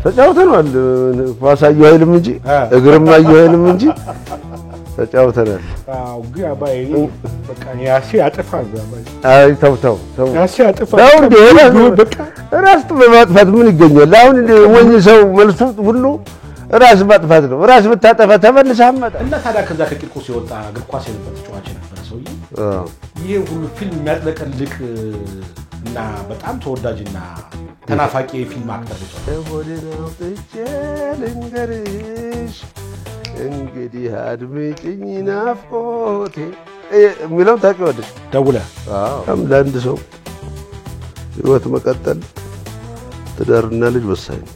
ተጫውተናል ኳሳዩ አይልም እንጂ እግርም አይልም እንጂ ተጫውተናል ግን አባይ በቃ ያሲ ያጠፋል አባይ አይ ተው ያሲ ያጠፋል በቃ ራስ በማጥፋት ምን ይገኛል አሁን ወኝ ሰው መልሱ ሁሉ ራስ ማጥፋት ነው ራስ ብታጠፋ ተመልሰህ አመጣ እና ታዲያ ከዛ ከቂርቆስ የወጣ እግር ኳስ የነበረ ተጫዋች ነበር ሰውዬ ይሄ ሁሉ ፊልም የሚያጥለቀልቅ እና በጣም ተወዳጅና ተናፋቂ የፊልም አክተር ነው ወዲናው ልንገርሽ እንግዲህ አድምጪኝ ናፍቆቴ የሚለው ታውቂዋለሽ ደውለህ ለአንድ ሰው ህይወት መቀጠል ትዳርና ልጅ ወሳኝ ነው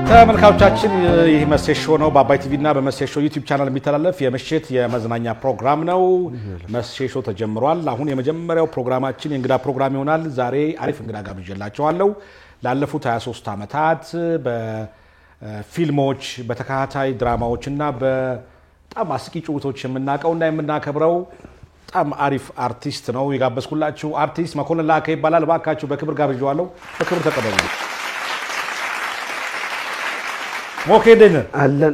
ተመልካቾቻችን ይህ መሴሾ ነው በአባይ ቲቪ እና በመሴሾ ዩቲዩብ ቻናል የሚተላለፍ የምሽት የመዝናኛ ፕሮግራም ነው መሴሾ ተጀምሯል አሁን የመጀመሪያው ፕሮግራማችን የእንግዳ ፕሮግራም ይሆናል ዛሬ አሪፍ እንግዳ ጋብዤላችኋለሁ ላለፉት 23 ዓመታት በፊልሞች በተከታታይ ድራማዎችና በጣም አስቂኝ ጭውውቶች የምናቀውና የምናከብረው በጣም አሪፍ አርቲስት ነው የጋበዝኩላችሁ አርቲስት መኮንን ላከ ይባላል ባካችሁ በክብር ጋብዤዋለሁ በክብር ተቀበሉ ሞኬደን አለን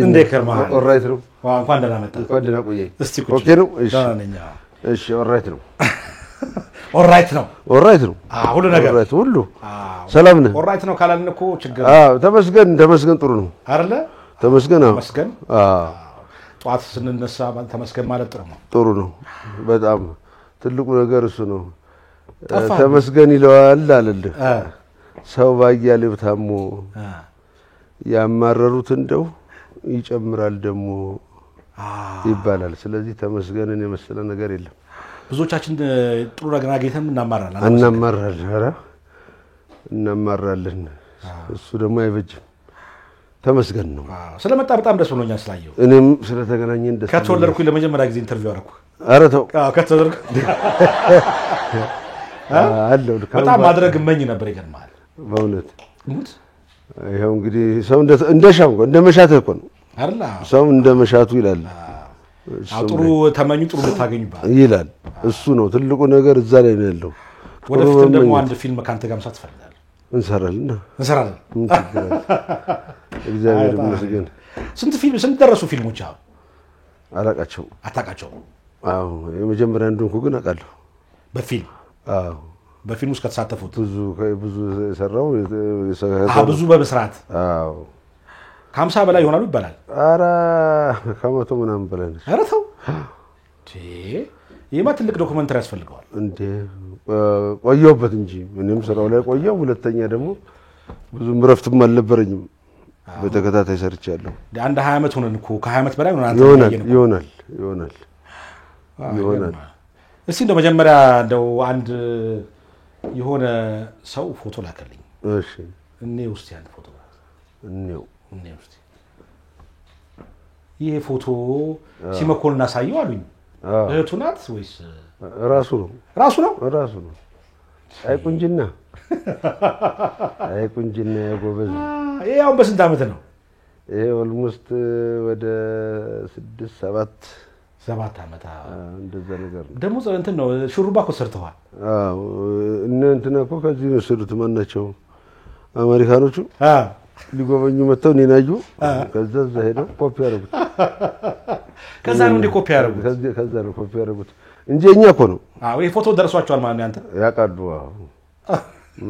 እንዴ ከርማል ኦራይት ነው እንኳን ደህና መጣ እንኳን ደህና ቆየኝ እስቲ ኦኬ ነው እሺ ኦራይት ነው ኦራይት ነው ሁሉ ነገር ኦራይት ሁሉ ሰላም ነህ ኦራይት ነው ካላልን እኮ ችግር ተመስገን ጥሩ ነው አይደለ ተመስገን ጧት ስንነሳ ተመስገን ማለት ጥሩ ነው በጣም ትልቁ ነገር እሱ ነው ተመስገን ይለዋል አይደል ሰው ባያሌው ታሞ ያማረሩት እንደው ይጨምራል ደሞ ይባላል ስለዚህ ተመስገንን የመሰለ ነገር የለም ብዙዎቻችን ጥሩ ነገር አገኝተን እናማራለን እሱ ደግሞ አይበጅም ተመስገን ነው ስለመጣ በጣም ደስ ብሎኛል ስላየው እኔም ስለተገናኘን ደስ ከተወለድኩ ለመጀመሪያ ጊዜ ኢንተርቪው አደረኩ ኧረ ተው ከተወለድኩ አለው በጣም ማድረግ መኝ ነበር ይገርማል በእውነት ይሄው እንግዲህ ሰው እንደሻው እንደመሻት እኮ ነው አይደል ሰው እንደመሻቱ ይላል ጥሩ ተመኙ ጥሩ ልታገኙባት ይላል እሱ ነው ትልቁ ነገር እዛ ላይ ነው ያለው ወደፊት ደግሞ አንድ ፊልም ካንተ ጋር መስራት ፈልጋለሁ እንሰራለን እግዚአብሔር ይመስገን ስንት ደረሱ ፊልሞች አታውቃቸው አዎ የመጀመሪያ እንደሆንኩ ግን አውቃለሁ በፊልም በፊልም ውስጥ ከተሳተፉት ብዙ ሰራው ብዙ በመስራት ከ50 በላይ ይሆናሉ ይባላል አራ ከመቶ ምናምን በላይ ነው አረ ተው ይሄማ ትልቅ ዶክመንተሪ ያስፈልገዋል እንዴ ቆየሁበት እንጂ ምንም ስራው ላይ ቆየሁ ሁለተኛ ደግሞ ብዙ ምረፍትም አልነበረኝም በተከታታይ ሰርቻለሁ አንድ 20 አመት ሆነን እኮ ከ20 አመት በላይ ይሆናል እስቲ እንደው መጀመሪያ እንደው አንድ የሆነ ሰው ፎቶ ላከልኝ እሺ እኔ ውስጥ ያን ፎቶ እኔ ውስጥ ይሄ ፎቶ ሲመኮልና ሳይው አሉኝ እህቱ ናት ወይስ ራሱ ነው አይቁንጅና ያጎበዝ ያው በስንት አመት ነው ይሄ ኦልሞስት ወደ 7 አመት እንደዛ ነገር ነው ደሞ እንትን ነው ሹሩባ እኮ ሰርተዋል እንትና እኮ ከዚህ ነው ስሩት ማናቸው አሜሪካኖቹ ሊጎበኙ መተው እኔናዩ ከዛ ሄደው ኮፒ ያደረጉት ከዛ ነው ኮፒ ያደረጉት እንጂ እኛ እኮ ነው ይሄ ፎቶ ደርሷቸዋል ማለት ነው አንተ ያቃዱ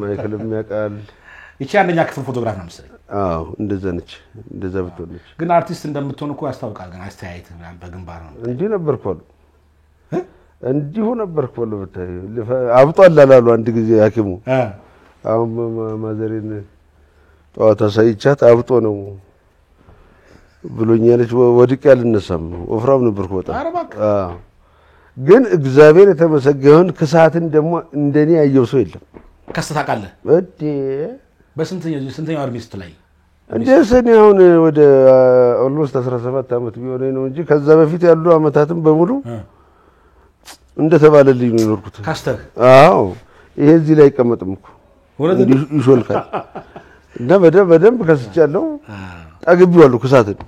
ማይክልም ያቃል እቺ አንደኛ ክፍል ፎቶግራፍ ነው መሰለኝ እንደዛ ነች እንደዛ ብትሆነች ግን አርቲስት እንደምትሆን እኮ ያስታውቃል ግን አስተያየት በግንባር ነው እንዲህ ነበርኩ ብታይ አብጧል አላሉ አንድ ጊዜ ሐኪሙ አሁን ማዘሬን ጧታ ሳይቻት አብጦ ነው ብሎኛለች ወድቅ ያልነሳም ወፍራም ነበርኩ በጣም ግን እግዚአብሔር የተመሰገነውን ከሰዓትን ደግሞ እንደኔ ያየው ሰው የለም ከስተታቃለህ እዴ በስንተኛው እድሜስት ላይ እንደሰኔ አሁን ወደ ኦልሞስት 17 አመት ቢሆነኝ ነው እንጂ ከዛ በፊት ያሉ አመታትን በሙሉ እንደተባለልኝ ነው የኖርኩት ካስተር ይሄ እዚህ ላይ አይቀመጥም እኮ ይሾልካል እና በደንብ ከስቻለሁ ጠግቤዋለሁ ከሰዓትን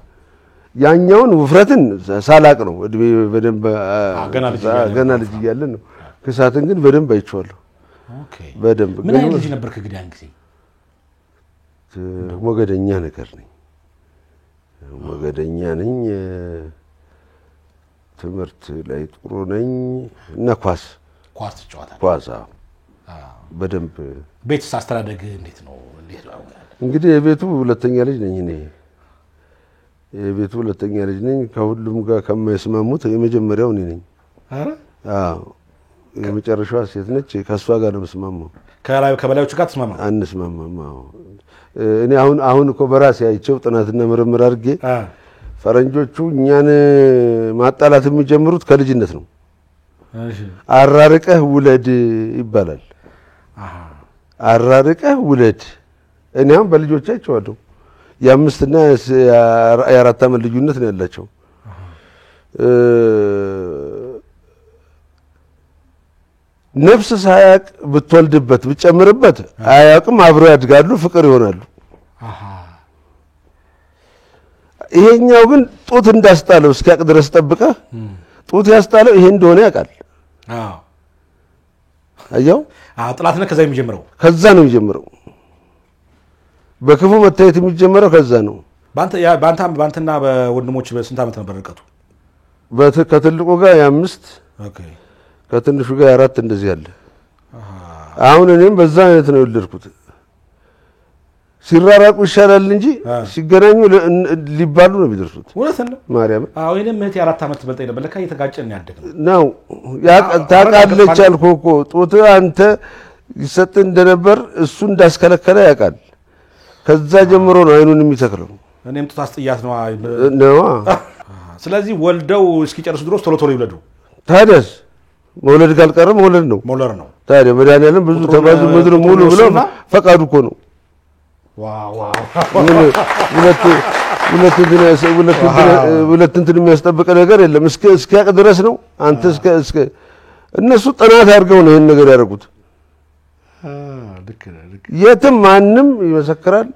ያኛውን ውፍረትን ሳላቅ ነው እድሜ በደንብ ገና ልጅ እያለን ነው ከሳትን ግን በደንብ አይቼዋለሁ። ኦኬ በደንብ ምን አይነት ልጅ ነበርክ ግን ያን ጊዜ? ሞገደኛ ነገር ነኝ። ሞገደኛ ነኝ። ትምህርት ላይ ጥሩ ነኝ እና ኳስ ተጫዋታ ኳስ በደንብ ቤት አስተዳደግ እንዴት ነው? እንግዲህ የቤቱ ሁለተኛ ልጅ ነኝ እኔ። የቤቱ ሁለተኛ ልጅ ነኝ። ከሁሉም ጋር ከማይስማሙት የመጀመሪያው እኔ ነኝ። አዎ የመጨረሻዋ ሴት ነች። ከሷ ጋር ነው የምስማማው። ከበላዮቹ ጋር ተስማማ? አንስማማም። አዎ እኔ አሁን እኮ በራሴ አይቼው ጥናትና ምርምር አድርጌ ፈረንጆቹ እኛን ማጣላት የሚጀምሩት ከልጅነት ነው። እሺ አራርቀህ ውለድ ይባላል። አራርቀህ ውለድ። እኔ አሁን በልጆቻቸው አይቼዋለሁ። የአምስትና የአራት ዓመት ልዩነት ነው ያላቸው። ነፍስ ሳያቅ ብትወልድበት ብትጨምርበት አያውቅም። አብረው ያድጋሉ፣ ፍቅር ይሆናሉ። ይሄኛው ግን ጡት እንዳስጣለው እስኪያቅ ድረስ ጠብቀህ ጡት ያስጣለው ይሄ እንደሆነ ያውቃል። አየው ጥላትነት ከዛ ነው የሚጀምረው። በክፉ መታየት የሚጀምረው ከዛ ነው። ባንተና በወንድሞች በስንት ዓመት ነበር ርቀቱ? ከትልቁ ጋር የ5 ከትንሹ ጋር 4 እንደዚህ ያለ። አሁን እኔም በዛ አይነት ነው የወለድኩት። ሲራራቁ ይሻላል እንጂ ሲገናኙ ሊባሉ ነው የሚደርሱት። ወለሰነ ማርያም እኔም እህቴ 4 ዓመት ትበልጠኝ ነበር። ለካ እየተጋጨን ያደግነው ነው። ታውቃለች አልኩህ እኮ ጡት አንተ ይሰጥ እንደነበር እሱ እንዳስከለከለ ያውቃል። ከዛ ጀምሮ ነው አይኑን የሚተክለው። እኔም ጡት አስጥያት ነው። ስለዚህ ወልደው እስኪጨርሱ ድረስ ቶሎ ይውለዱ። ታዲያስ መውለድ ካልቀረ መውለድ ነው። ታዲያ መድኃኒዓለም ብዙ ተባዙ ምድር ሙሉ ብለው ፈቃዱ እኮ ነው። ሁለት እንትን የሚያስጠብቅ ነገር የለም። እስኪያቅ ድረስ ነው። አንተ እስከ እነሱ ጥናት አድርገው ነው ይሄን ነገር ያደረጉት። የትም ማንም ይመሰክራል።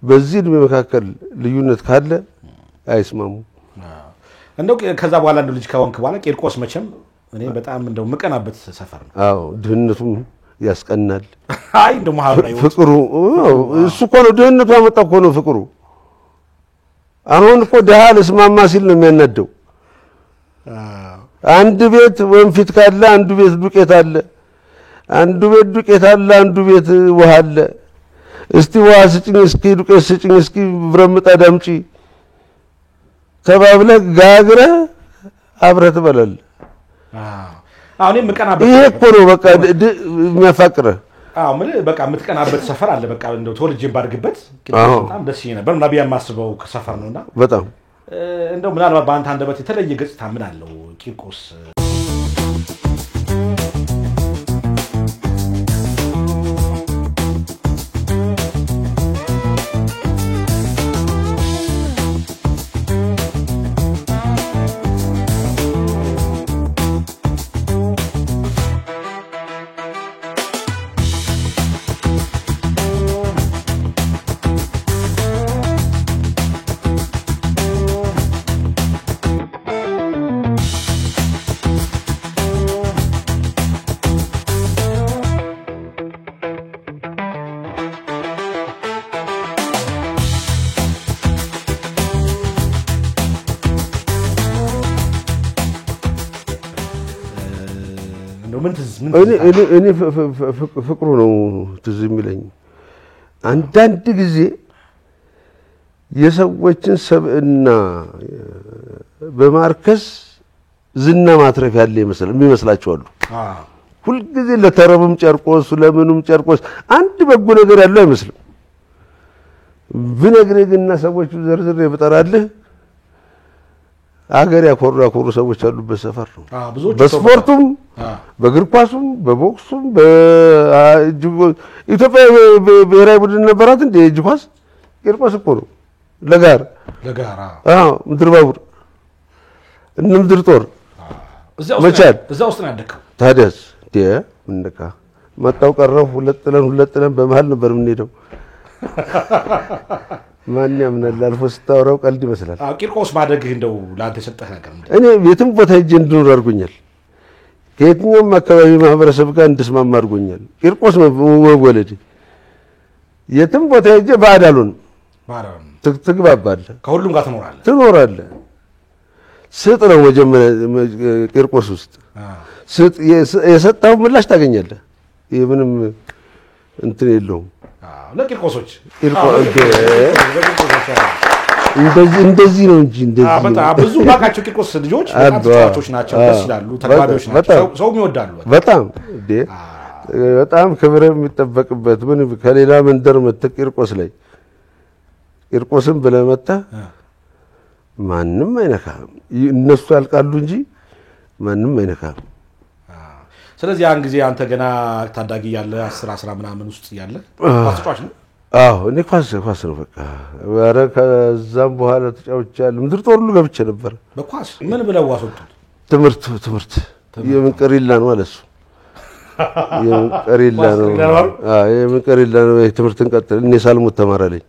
በዚህ እድሜ መካከል ልዩነት ካለ አይስማሙ። እንደው ከዛ በኋላ እንደው ልጅ ከወንክ በኋላ ቂርቆስ መቼም እኔ በጣም እንደው መቀናበት ሰፈር ነው። አዎ ድህነቱም ያስቀናል። አይ እንደው ማህበራዊ ፍቅሩ እሱ እኮ ነው ድህነቱ ያመጣው እኮ ነው ፍቅሩ። አሁን እኮ ደሃ ለስማማ ሲል ነው የሚያናደው። አንድ ቤት ወንፊት ካለ አንዱ ቤት ዱቄት አለ። አንዱ ቤት ዱቄት አለ፣ አንዱ ቤት ውሃ አለ። እስቲ ውሃ ስጭኝ፣ እስኪ ዱቄት ስጭኝ፣ እስኪ ብረት ምጣድ አምጪ ተባብለህ ጋግረህ አብረህ ትበላለህ። አሁን የምቀናበት ይሄ እኮ ነው በቃ የሚያፋቅረህ። በቃ የምትቀናበት ሰፈር አለ። በቃ እንደው ተወልጄ ባድግበት በጣም ደስ ይለኝ ነበር። ነብያ የማስበው ሰፈር ነውና በጣም እንደው ምናልባት በአንተ አንደበት የተለየ ገጽታ ምን አለው ቂርቆስ? እኔ ፍቅሩ ነው ትዝ የሚለኝ። አንዳንድ ጊዜ የሰዎችን ሰብዕና በማርከስ ዝና ማትረፍ ያለ የሚመስላቸው አሉ። ሁልጊዜ ለተረቡም ጨርቆስ ለምኑም ጨርቆስ አንድ በጎ ነገር ያለው አይመስልም። ብነግርህ ግን ሰዎቹ ዘርዝሬ ብጠራልህ አገር ያኮሩ ሰዎች ያሉበት ሰፈር ነው። በስፖርቱም በእግር ኳሱም በቦክሱም ኢትዮጵያ ብሔራዊ ቡድን ነበራት እንደ እጅ ኳስ ቂርቆስ እኮ ነው። ለጋር ምድር ባቡር እነ ምድር ጦር መቻል እዛ ውስጥ ነው ያደከው። ታዲያስ እንደካ መጣው ቀረው ሁለት ጥለን በመሃል ነበር የምንሄደው። ማን ያምናል? አልፎ ስታወራው ቀልድ ይመስላል። ቂርቆስ ማደግህ እንደው ላንተ የሰጠህ ነገር እኔ የትም ቦታ ሄጄ እንድኖር አድርጎኛል። ከየትኛውም አካባቢ ማህበረሰብ ጋር እንድስማማ አድርጎኛል። ቂርቆስ መወለድ የትም ቦታ ሄጄ ባዕድ አልሆንም። ትግባባለህ፣ ከሁሉም ጋር ትኖራለህ። ስጥ ነው መጀመሪያ ቂርቆስ ውስጥ ስጥ፣ የሰጠው ምላሽ ታገኛለህ። ይሄ ምንም እንትን የለውም። ለቂርቆሶች እንደዚህ ነው እንጂ እንደዚህ በጣም ብዙ ባካቸው ቂርቆስ ልጆች በጣም ተጫዋቾች ናቸው። ደስ ይላሉ፣ ተግባቢዎች ናቸው፣ ሰው ይወዳሉ። በጣም ክብር የሚጠበቅበት ምን ከሌላ መንደር መጥተህ ቂርቆስ ላይ ቂርቆስን ብለህ መጥተህ ማንም አይነካም። እነሱ ያልቃሉ እንጂ ማንም አይነካም። ስለዚህ ያን ጊዜ አንተ ገና ታዳጊ ያለ 10 ምናምን ውስጥ ያለ ተጫዋች ነው? አዎ እኔ ኳስ ነው በቃ። ኧረ ከዛም በኋላ ተጫውቻለሁ። ምድር ጦር ሁሉ ገብቼ ነበር። በኳስ ምን ብለው ዋሰጡት? ትምህርት የምን ቀሪላ ነው አለ እሱ። የምን ቀሪላ ነው? የምን ቀሪላ ነው? ትምህርትን ቀጥል እኔ ሳልሞት ተማራለኝ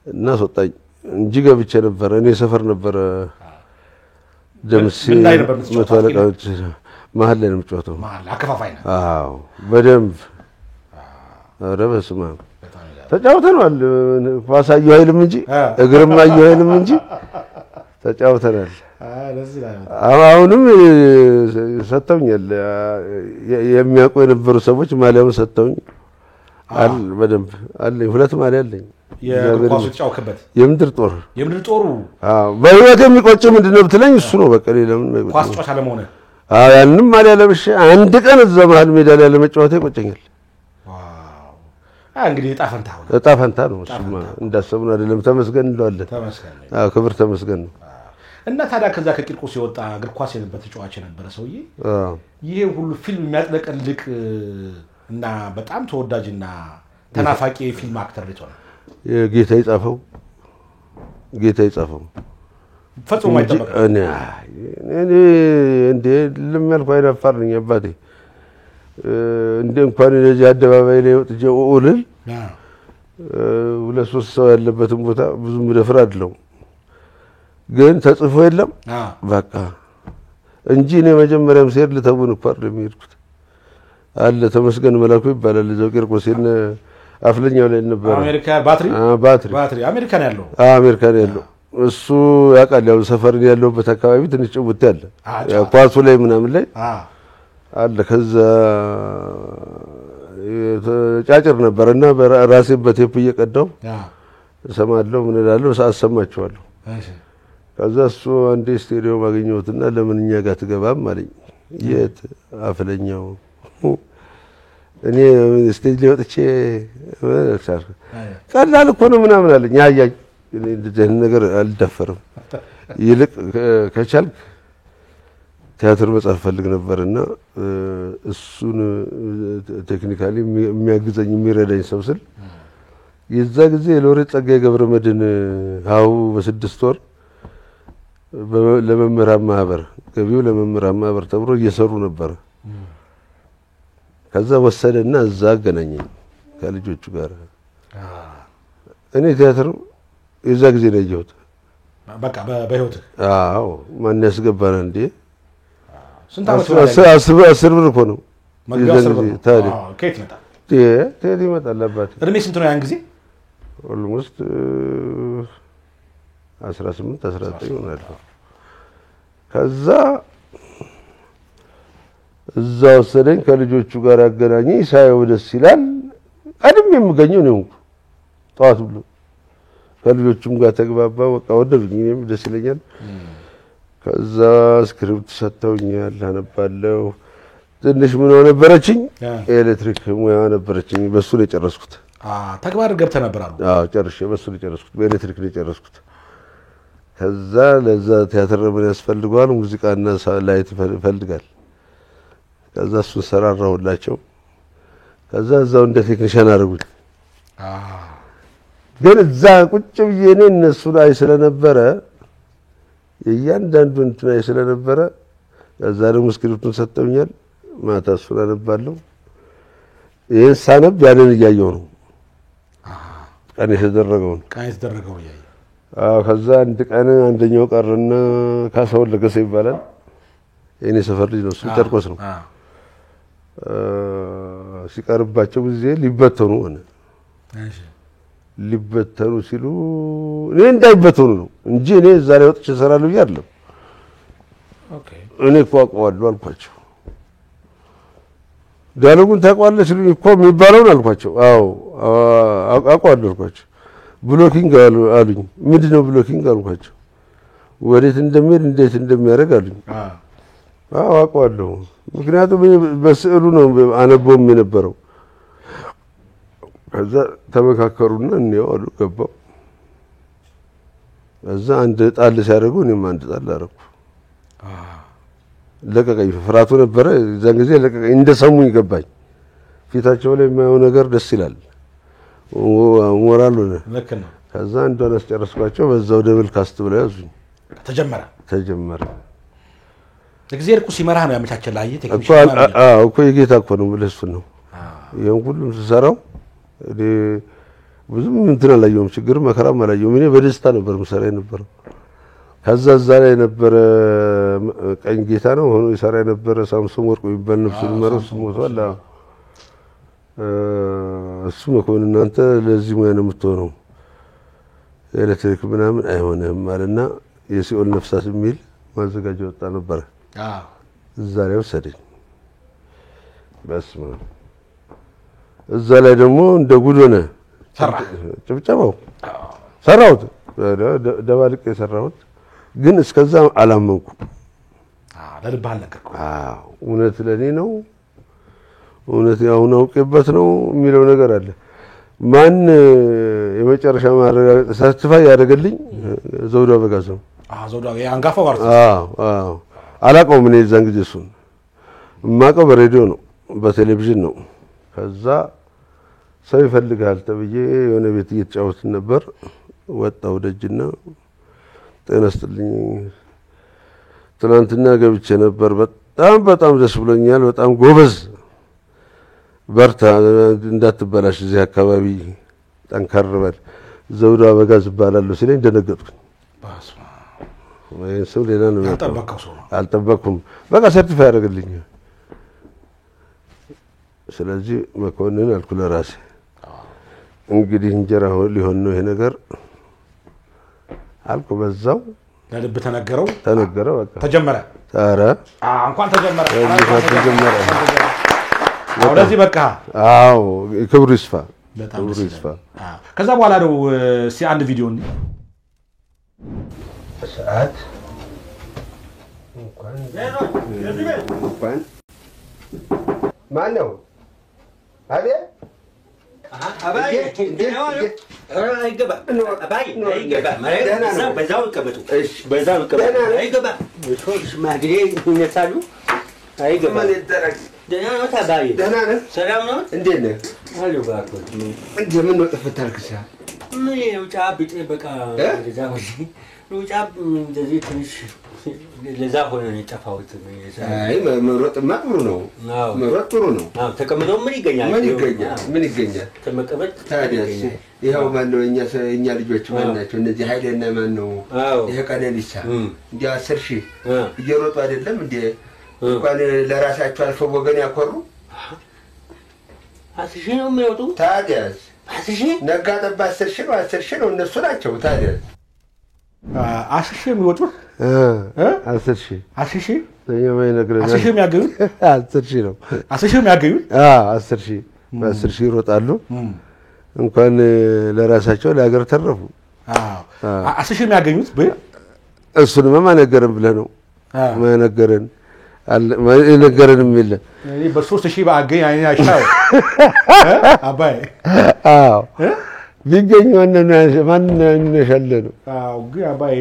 እና አስወጣኝ እንጂ ገብቼ ነበር። እኔ ሰፈር ነበር ደምሴ መተዋለቃዎች መሀል ላይ ነው የምጫወተው። አከፋፋይ ነው? አዎ በደንብ። ኧረ በስመ አብ ተጫውተናል። ኳስ አየሁ አይልም እንጂ እግርም አየሁ አይልም እንጂ ተጫውተናል። አሁንም ሰጥተውኛል። የሚያውቁ የነበሩ ሰዎች ማሊያውን ሰጥተውኝ አል በደንብ አለኝ። 2 ማሊያ አለኝ። የኳስ ተጫውከበት የምድር ጦሩ አዎ። በህይወት የሚቆጭ ምንድነው ብትለኝ እሱ ነው በቃ። ሌላም ኳስ ተጫዋች አለመሆነ ያንንም ማሊያ ለብሼ አንድ ቀን እዛ መሀል ሜዳ ላይ ለመጫወት ይቆጨኛል። እንግዲህ እጣ ፈንታ ነው። እሱማ እንዳሰብነው አይደለም። ተመስገን እንለዋለን። ክብር ተመስገን ነው። እና ታዲያ ከዛ ከቂርቆስ የወጣ እግር ኳስ የነበረ ተጫዋች የነበረ ሰውዬ ይሄ ሁሉ ፊልም የሚያጥለቀልቅ እና በጣም ተወዳጅና ተናፋቂ የፊልም አክተር ልጅ ሆነ። ጌታ ይጻፈው ፈጽሞ አይጠበቅ። እኔ እንደ ለሚያልኩ አይናፋር ነኝ አባቴ። እንደ እንኳን ለዚህ አደባባይ ላይ ወጥቼ ኦልል 2-3 ሰው ያለበትን ቦታ ብዙ ምደፍር አይደለም፣ ግን ተጽፎ የለም በቃ እንጂ እኔ መጀመሪያም ሲሄድ ልተውን እኮ አይደለም የሄድኩት። አለ ተመስገን መላኩ ይባላል እዛው ቂርቆስ አፍለኛው ላይ ነበር። አሜሪካ ባትሪ አሜሪካን ያለው እሱ ያውቃል። ያው ሰፈርን ያለውበት አካባቢ ትንሽ ጭውት ያለ ኳሱ ላይ ምናምን ላይ አለ። ከዛ ጫጭር ነበርና በራሴ በቴፕ እየቀዳው እሰማለሁ ምን እላለሁ አሰማቸዋለሁ። ከዛ እሱ አንዴ ስቴዲዮ ማግኘውትና ለምን እኛ ጋር ትገባም አለኝ። የት አፍለኛው እኔ ስቴጅ ላይ ወጥቼ ቀላል እኮ ነው ምናምን አለኝ። ያያኝ እኔ እንደዚህ ነገር አልደፈርም። ይልቅ ከቻልክ ቲያትር መጻፍ ፈልግ ነበርና እሱን ቴክኒካሊ የሚያግዘኝ የሚረዳኝ ሰው ስል የዛ ጊዜ ሎሬት ጸጋዬ ገብረመድህን ሀው በ6 ወር ለመምህራን ማህበር ገቢው ለመምህራን ማህበር ተብሎ እየሰሩ ነበር። ከዛ ወሰደና እዛ አገናኘኝ ከልጆቹ ጋር። እኔ ቲያትር የዛ ጊዜ ነው ያየሁት በቃ በህይወት። አዎ ማን ያስገባና እንዴ? ስንት አመት ነው? 10 ብር እኮ ነው መግቢያው 10 ብር። ከየት መጣ? ከየት ይመጣል አባቴ? እድሜ ስንት ነው ያን ጊዜ? ኦልሞስት 18-19 ይሆናል። ከዛ እዛ ወሰደኝ ከልጆቹ ጋር አገናኘኝ። ሳየው ደስ ይላል። ቀድሜ የምገኘው ነው ጠዋት ብሎ ከልጆቹም ጋር ተግባባ። በቃ ወደዱኝ፣ እኔም ደስ ይለኛል። ከዛ ስክሪፕት ሰጥተውኛል፣ አነባለሁ። ትንሽ ምን ነበረችኝ ኤሌክትሪክ ሙያ ነበረችኝ። በሱ ነው የጨረስኩት። ተግባር ገብተህ ነበር አሉ? አዎ ጨርሼ በሱ ነው የጨረስኩት፣ በኤሌክትሪክ ነው የጨረስኩት። ከዛ ለዛ ቲያትር ምን ያስፈልገዋል? ሙዚቃና ላይት ይፈልጋል። ከዛ እሱ ሰራራሁላቸው። ከዛ እዛው እንደ ቴክኒሻን አደረጉኝ። ግን እዛ ቁጭ ብዬ እኔ እነሱ ላይ ስለነበረ እያንዳንዱ እንትን ላይ ስለነበረ ከዛ ደግሞ ስክሪፕቱን ሰጥተውኛል። ማታ እሱን አነባለሁ። ይሄን ሳነብ ያንን እያየሁ ነው ቀን የተደረገው እያየሁ። ከዛ አንድ ቀን አንደኛው ቀርና ካሳሁን ለገሰ ይባላል የኔ ሰፈር ልጅ ነው እሱ ጨርቆስ ነው ሲቀርባቸው ጊዜ ሊበተኑ ሆነ እሺ ሊበተኑ ሲሉ እኔ እንዳይበተኑ ነው እንጂ እኔ እዛ ላይ ወጥቼ እሰራለሁ አይደለም ኦኬ እኔ ቋቋዋለሁ አልኳቸው ዳሉን ታቋለች እኮ የሚባለውን አልኳቸው አዎ አቋዋለሁ አልኳቸው ብሎኪንግ አሉኝ ምንድነው ብሎኪንግ አልኳቸው ወዴት እንደሚሄድ እንዴት እንደሚያደርግ አሉኝ አዎ አቋዋለሁ ምክንያቱም በስዕሉ ነው አነበውም የነበረው ከዛ ተመካከሩና እንየው አሉ ገባው እዛ አንድ ጣል ሲያደርጉ እኔም አንድ ጣል አደረኩ ለቀቀኝ ፍራቱ ነበረ እዛን ጊዜ ለቀቀኝ እንደሰሙኝ ገባኝ ፊታቸው ላይ የማየው ነገር ደስ ይላል ሞራል ሆነ ልክ ነው ከዛ እንደሆነ አስጨረስኳቸው በዛው ደብል ካስት ብለው ያዙኝ ተጀመረ እግዚአብሔር እኮ ሲመራህ ነው ያመቻቸልህ አየህ ቴክኒሻን እኮ የጌታ እኮ ነው ብለህ እሱን ነው ይሄን ሁሉም ስሰራው ብዙም እንትን አላየሁም ችግር መከራም አላየሁም እኔ በደስታ ነበር መሰራ የነበረው ከዛ እዛ ላይ ነበረ ቀኝ ጌታ ነው ሆኖ ይሰራ የነበረ ሳምሶን ወርቁ ይባል ነፍሱን መረስ ሞቷል እሱ መኮንን እናንተ ለዚህ ሙያ ነው የምትሆነው ኤሌክትሪክ ምናምን አይሆንም ማለትና የሲኦል ነፍሳት የሚል ማዘጋጀ ወጣ ነበር እዛ ላይ ወሰደኝ በስመ እዛ ላይ ደግሞ እንደ ጉድ ሆነ ጭብጨባው ሰራሁት ደባልቄ ሰራሁት ግን እስከዛ አላመንኩ ለልባል ነገርኩ እውነት ለኔ ነው እውነት ያው አውቄበት ነው የሚለው ነገር አለ ማን የመጨረሻ ማረጋገጥ ሰርቲፋይ ያደረገልኝ ዘውዱ አበጋዝ ነው ዘውዱ ያንጋፋው አርቲስት አላውቀውም እኔ እዛን ጊዜ እሱን የማውቀው በሬዲዮ ነው በቴሌቪዥን ነው ከዛ ሰው ይፈልጋል ተብዬ የሆነ ቤት እየተጫወትን ነበር ወጣው ደጅና ተነስተልኝ ትናንትና ገብቼ ነበር በጣም ደስ ብሎኛል በጣም ጎበዝ በርታ እንዳትበላሽ እዚህ አካባቢ ጠንከር በል ዘውዱ አበጋዝ ይባላል ሲለኝ ደነገጥኩኝ ወይስ ሰው ሌላ ነው አልጠበቅኩም በቃ ሰርቲፋይ ያደርግልኝ ስለዚህ መኮንን አልኩ ለራሴ እንግዲህ እንጀራ ሊሆን ነው ይሄ ነገር አልኩ በዛው ለልብ ተነገረው በቃ ተጀመረ ኧረ እንኳን ተጀመረ ወደዚህ በቃ አዎ ክብሩ ይስፋ ከዛ በኋላ ነው አንድ ቪዲዮ ሰዓት እንኳን ማነው አቤት አባይ አይገባ አባይ አይገባ ማለት በዛው ከመጡ በዛው ከመጡ አይገባ ሾሽ ማግሬ ይነሳሉ አይገባ ደህና ነው ታባይ ደህና ነህ ሰላም ነው እንዴት ነህ አሉ ባርኮ እንደምን ነው ተፈታልክሳ ምን ውጫ ቢጤ በቃ ለዛ ወይ ውጫ እንደዚህ ትንሽ ለዛ ሆነ ነው የጠፋሁት አይ መሮጥማ ጥሩ ነው መሮጥ ጥሩ ነው ተቀምጦ ምን ይገኛል ተመቀበል ታዲያ ይሄው ማን ነው እኛ ልጆች ማን ናቸው እነዚህ ኃይሌና ማን ነው ይሄ ቀነሊሳ እንዴ 10,000 እየሮጡ አይደለም እንዴ እንኳን ለራሳቸው አልፈው ወገን ያኮሩ 10,000 ነው የሚወጡ ታዲያ 10,000 ነጋ ጠባ 10,000 ነው እነሱ ናቸው ታዲያ 10,000 የሚወጡ 10,000 ለኛው ይነግረናል 10,000 የሚያገኙ 10,000 ነው 10,000 የሚያገኙ 10,000 በ10,000 ይሮጣሉ እንኳን ለራሳቸው ለሀገር ተረፉ 10,000 የሚያገኙት እሱንም ማነገረን ብለ ነው ማነገረን ነገረንም የለ እኔ በ3,000 ባገኝ አይኔ አሻው አባይ ቢገኝ ማን ነሻለ ነው ግን አባይ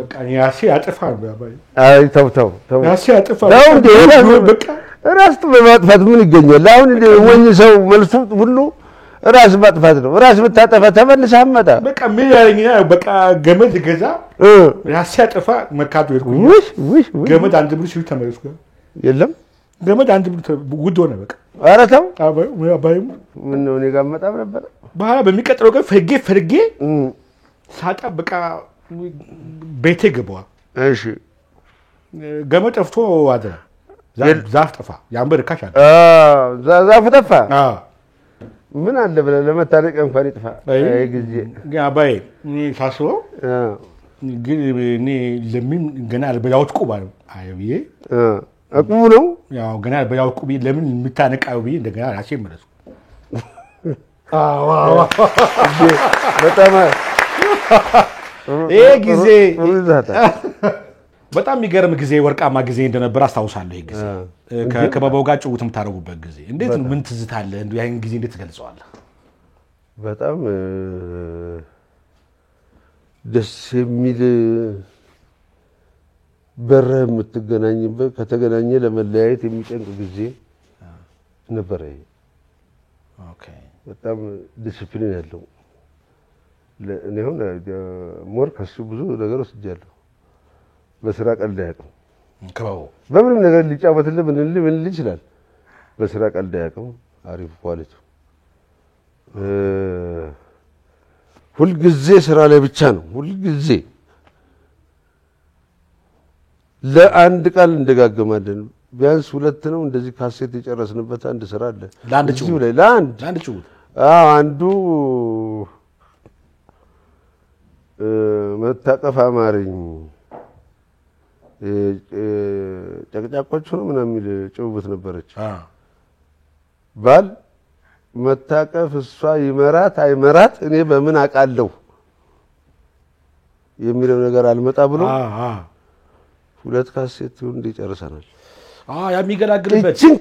በቃ ያሲ ያጥፋል አባይ አይ ተው ያሲ ያጥፋል በቃ ራስ በማጥፋት ምን ይገኛል አሁን ወኝ ሰው መልሱ ሁሉ ራስ ማጥፋት ነው ራስ ብታጠፋ ተመልሰህ አመጣ በቃ ምን ያለኝና በቃ ገመድ ገዛ ያሲ ያጥፋ መካዱ ይልኩኝ ገመድ አንድ ብር ሲል ተመለስኩ የለም ገመድ አንድ ብር ውድ ሆነ በቃ ኧረ ተው አባይ ምን ነው እኔ ጋር መጣም ነበር በኋላ በሚቀጥለው ቀን ፈርጌ ሳጣ በቃ ቤቴ ገባው እሺ ገመድ ጠፍቶ አደረ ዛፍ ጠፋ ያንበር ካሽ አለ ዛፍ ጠፋ ምን አለ ብለ ለመታረቅ እንኳን ይጥፋ አይ ጊዜ አባይ እኔ ሳስበው ግን እኔ ለምን ገና አልበላውት ቁባል አይብዬ አቁሙ ነው ያው ገና አልበላውት ቁቢ ለምን ምታነቃው ቢ እንደገና ራሴ መለስኩ ዋው በጣም ጊዜ በጣም የሚገርም ጊዜ ወርቃማ ጊዜ እንደነበር አስታውሳለሁ ይሄ ጊዜ ከከበበው ጋር ጭውት የምታረጉበት ጊዜ እንዴት ምን ትዝታለህ እንዴ ያን ጊዜ እንዴት ትገልጸዋለህ በጣም ደስ የሚል በረህ የምትገናኝበት ከተገናኘ ለመለያየት የሚጨንቅ ጊዜ ነበር ይሄ ኦኬ በጣም ዲሲፕሊን ያለው ለእኔ ሆነ ሞር ከሱ ብዙ ነገር ወስጃለሁ በስራ ቀልድ ያቀም ከበበው በምንም ነገር ሊጫወትልህ ምን ይችላል በስራ ቀልድ ያቀም አሪፍ ኳሊቲ ሁሉ ጊዜ ስራ ላይ ብቻ ነው ሁሉ ጊዜ ለአንድ ቃል እንደጋገማለን ቢያንስ ሁለት ነው እንደዚህ ካሴት የጨረስንበት አንድ ስራ አለ ለአንድ ጭው ላይ ለአንድ ጭው አንዱ መታቀፍ አማረኝ ጨቅጫቆች ነው ምናምን ጭውውት ነበረች ባል መታቀፍ እሷ ይመራት አይመራት እኔ በምን አቃለው የሚለው ነገር አልመጣ ብሎ ሁለት ካሴት እንዲጨርሰናል ያ የሚገላግልበት እቺን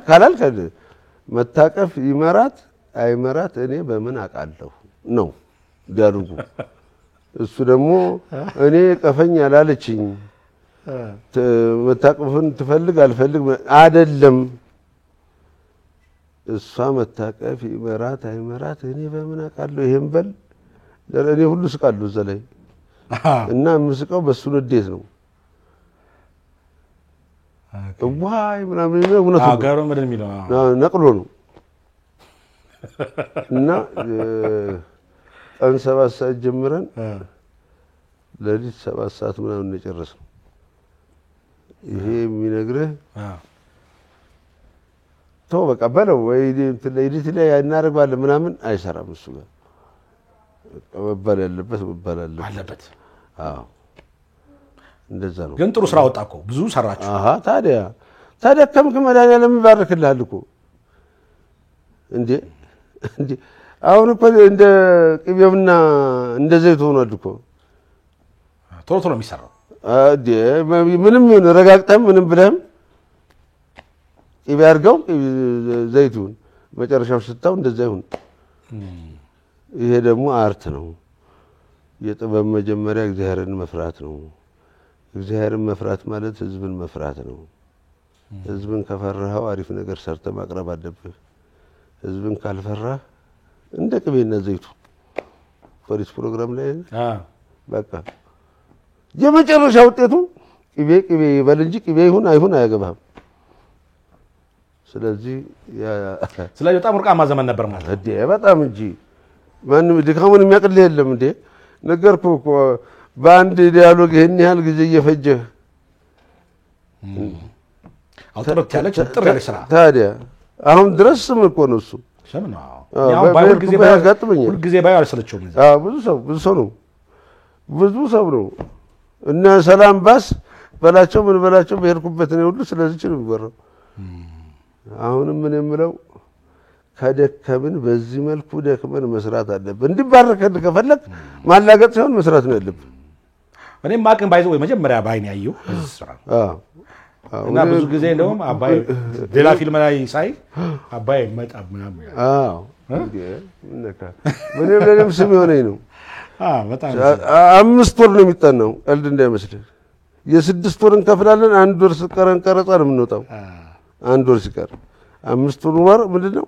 ካላልክ መታቀፍ ይመራት አይመራት እኔ በምን አቃለው ነው ዲያሎጉ እሱ ደግሞ እኔ ቀፈኝ አላለችኝ መታቀፍን ትፈልግ አልፈልግ አይደለም እሷ መታቀፍ ይመራት አይመራት እኔ በምን አቃለው ይሄን በል ለኔ ሁሉ ስቃሉ ዘላይ እና ምስቀው በሱ ንዴት ነው ዋይ ምናምን ነው እውነት ነው አጋሩ ምንድን የሚለው ነቅሎ ነው እና ቀን 7 ሰዓት ጀምረን ለሊት 7 ሰዓት ምናምን የጨረስነው ይሄ የሚነግርህ ተው በቃ በለው ወይ ለሊት ላይ እናደርጋለን ምናምን አይሰራም እሱ ጋር መባል ያለበት መባል አለበት አዎ እንደዛ ነው ግን ጥሩ ስራ ወጣ እኮ ብዙ ሰራችሁ ታዲያ ከመዳኒያለም ይባርክልሃል እኮ እንዴ አሁን እኮ እንደ ቅቤውና እንደ ዘይት ሆኗል እኮ ቶሎ የሚሰራው ምንም ይሁን ረጋግጠም ምንም ብለህም ቅቤ አድርገው ዘይቱን መጨረሻው ስታው እንደዛ ይሁን ይሄ ደግሞ አርት ነው የጥበብ መጀመሪያ እግዚአብሔርን መፍራት ነው እግዚአብሔርን መፍራት ማለት ህዝብን መፍራት ነው ህዝብን ከፈራኸው አሪፍ ነገር ሰርተ ማቅረብ አለብህ ህዝብን ካልፈራህ እንደ ቅቤና ዘይቱ ፖሊስ ፕሮግራም ላይ በቃ የመጨረሻ ውጤቱ ቅቤ ይበል እንጂ ቅቤ ይሁን አይሁን አያገባም ስለዚህ በጣም ወርቃማ ዘመን ነበር ማለት እንዴ በጣም እንጂ ማንም ድካሙን የሚያቅልህ የለም እንዴ ነገርኩህ እኮ በአንድ ዲያሎግ ይሄን ያህል ጊዜ እየፈጀህ አውጥረት ያለች ጥር ያለ ስራ ታዲያ አሁን ድረስ ምን እኮ ነው እሱ ሸምና ያው ባይሁን ጊዜ ሁሉ ጊዜ ባይው አልሰለችውም ብዙ ሰው ነው እና ሰላም ባስ በላቸው ምን በላቸው በሄድኩበት ነው ሁሉ ስለዚህ ነው የሚወራው አሁንም ምን የምለው ከደከምን በዚህ መልኩ ደክመን መስራት አለብን እንዲባረከን ከፈለክ ማላገጥ ሳይሆን መስራት ነው ያለብን እኔም ማቀን ባይዘው መጀመሪያ ባይን ያየው ስራ እና ብዙ ጊዜ እንደውም አባይ ሌላ ፊልም ላይ ሳይ አባይ መጣ ምናምን ምንም ስም የሆነኝ ነው በጣም 5 ወር ነው የሚጠናው ቀልድ እንዳይመስልህ የ6 ወር እንከፍላለን 1 ወር ሲቀረን ቀረጻ ነው የምንወጣው 1 ወር ሲቀር 5 ወር ምንድነው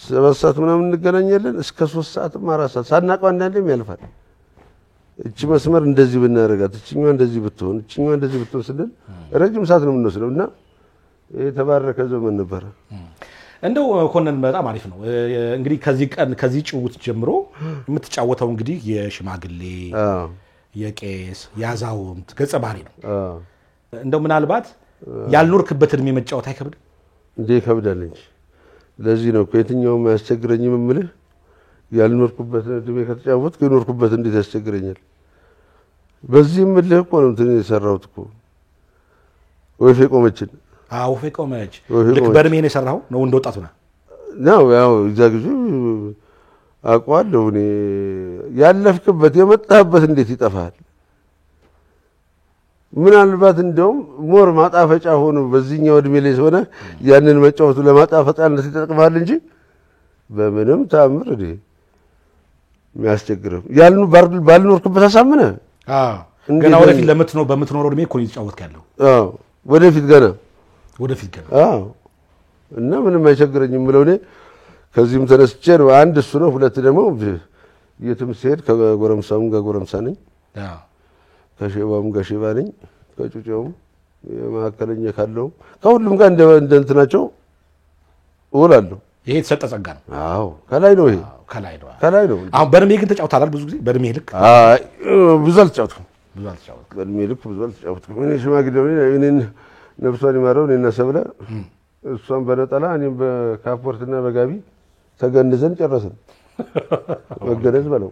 7 ሰዓት ምናምን እንገናኛለን እስከ 3 ሰዓት 4 ሰዓት ሳናቀው አንዳንዴም ያልፋል እቺ መስመር እንደዚህ ብናረጋት እቺኛው እንደዚህ ብትሆን እቺኛው እንደዚህ ብትሆን ስንል ረጅም ሰዓት ነው የምንወስደውና የተባረከ ዘመን ነበር እንደው ኮነን በጣም አሪፍ ነው እንግዲህ ከዚህ ጭውውት ጀምሮ የምትጫወተው እንግዲህ የሽማግሌ የቄስ ያዛውንት ገጸ ባህሪ ነው እንደው ምናልባት ያልኖርክበት እድሜ መጫወት አይከብድም እንዴ ይከብዳል እንጂ ለዚህ ነው የትኛውም ያስቸግረኝም የምልህ ያልኖርኩበት እድሜ ከተጫወትኩ የኖርኩበት እንዴት ያስቸግረኛል በዚህም ምልህ እኮ ነው እንትን የሰራሁት እኮ ወይፌ ቆመችን ወይፌ ቆመች ልክ በእድሜ ነው የሰራው ነው እንደወጣቱ ነው ያው እዛ ጊዜ አቋለው እኔ ያለፍክበት የመጣህበት እንዴት ይጠፋል ምናልባት እንደውም ሞር ማጣፈጫ ሆኖ በዚህኛው እድሜ ላይ ሆነ ያንን መጫወቱ ለማጣፈጫነት ይጠቅማል እንጂ በምንም ታምር እዴ የሚያስቸግረው ያልኑ ባልኖርክበት አሳምነ ገና ወደፊት በምትኖረው እድሜ እኮ ይጫወትክ ያለው ወደፊት ገና እና ምንም አይቸግረኝም ብለው እኔ ከዚህም ተነስቼ ነው አንድ እሱ ነው ሁለት ደግሞ የትም ሲሄድ ከጎረምሳውም ጋር ጎረምሳ ነኝ ከሼባውም ጋር ሼባ ነኝ ከጩጬውም የማከለኛ ካለው ከሁሉም ጋር እንደ እንትናቸው እውላለሁ ይሄ ተሰጠ ጸጋ ነው አዎ ከላይ ነው ይሄ ከላይ ነው አሁን በእድሜ ግን ተጫውታላል ብዙ ጊዜ በእድሜ ልክ ብዙ አልተጫወትኩም በእድሜ ልክ ብዙ አልተጫወትኩም እኔ ሽማግሌው እኔን ነፍሷን ይማረው እኔና ሰብለ እሷን በነጠላ እኔም በካፖርትና በጋቢ ተገንዘን ጨረስን ወገደዝ በለው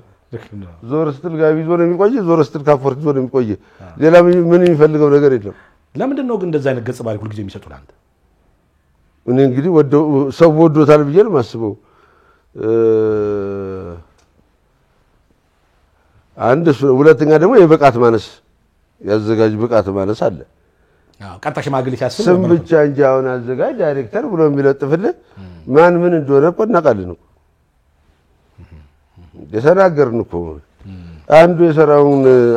ዞር ስትል ጋቢ ዞር ነው የሚቆይ ዞር ስትል ካፖርት ዞር ነው የሚቆይ ሌላ ምን የሚፈልገው ነገር የለም ለምንድን ነው ግን እንደዛ አይነት ገጽ ባሪ ሁሉ ጊዜ የሚሰጡት አንተ እኔ እንግዲህ ሰው ወዶታል ብዬ ነው ማስበው አንድ ሁለተኛ ደግሞ የብቃት ማነስ ያዘጋጅ ብቃት ማነስ አለ ቀጣ ሽማግሌ ሲያስብ ስም ብቻ እንጂ አሁን አዘጋጅ ዳይሬክተር ብሎ የሚለጥፍልህ ማን ምን እንደሆነ እኮ እናውቃለን እኮ የተናገርን እኮ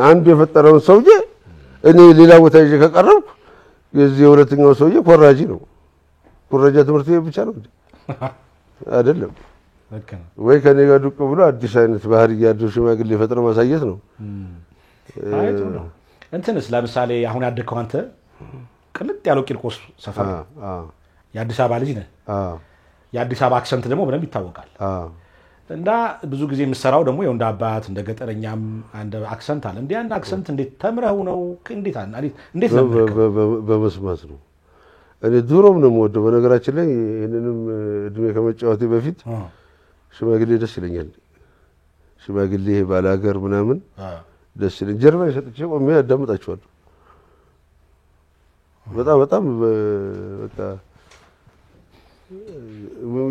አንዱ የፈጠረውን ሰውዬ እኔ ሌላ ቦታ ይዤ ከቀረብኩ የዚህ ሁለተኛው ሰውዬ ኮራጂ ነው ኩረጃ ትምህርት ቤት ብቻ ነው አይደለም ወይ ከኔ ጋር ዱቅ ብሎ አዲስ አይነት ባህሪ ያለው ሽማግሌ ፈጥሮ ማሳየት ነው አይቶ ነው እንትንስ ለምሳሌ አሁን ያደከው አንተ ቅልጥ ያለው ቂርቆስ ሰፈር የአዲስ አበባ ልጅ ነህ የአዲስ አበባ አክሰንት ደግሞ በደንብ ይታወቃል እና ብዙ ጊዜ የምሰራው ደግሞ የወንድ አባት እንደ ገጠረኛም አንድ አክሰንት አለ እንዴ አንድ አክሰንት እንዴት ተምረው ነው እንዴት ነው በመስማት ነው እኔ ድሮም ነው የምወደው በነገራችን ላይ ይሄንንም እድሜ ከመጫወቴ በፊት ሽማግሌ ደስ ይለኛል ሽማግሌ ባላገር ምናምን ደስ ይለኛል ጀርባ ይሰጥቼ ቆሜ አዳምጣቸዋለሁ በጣም በቃ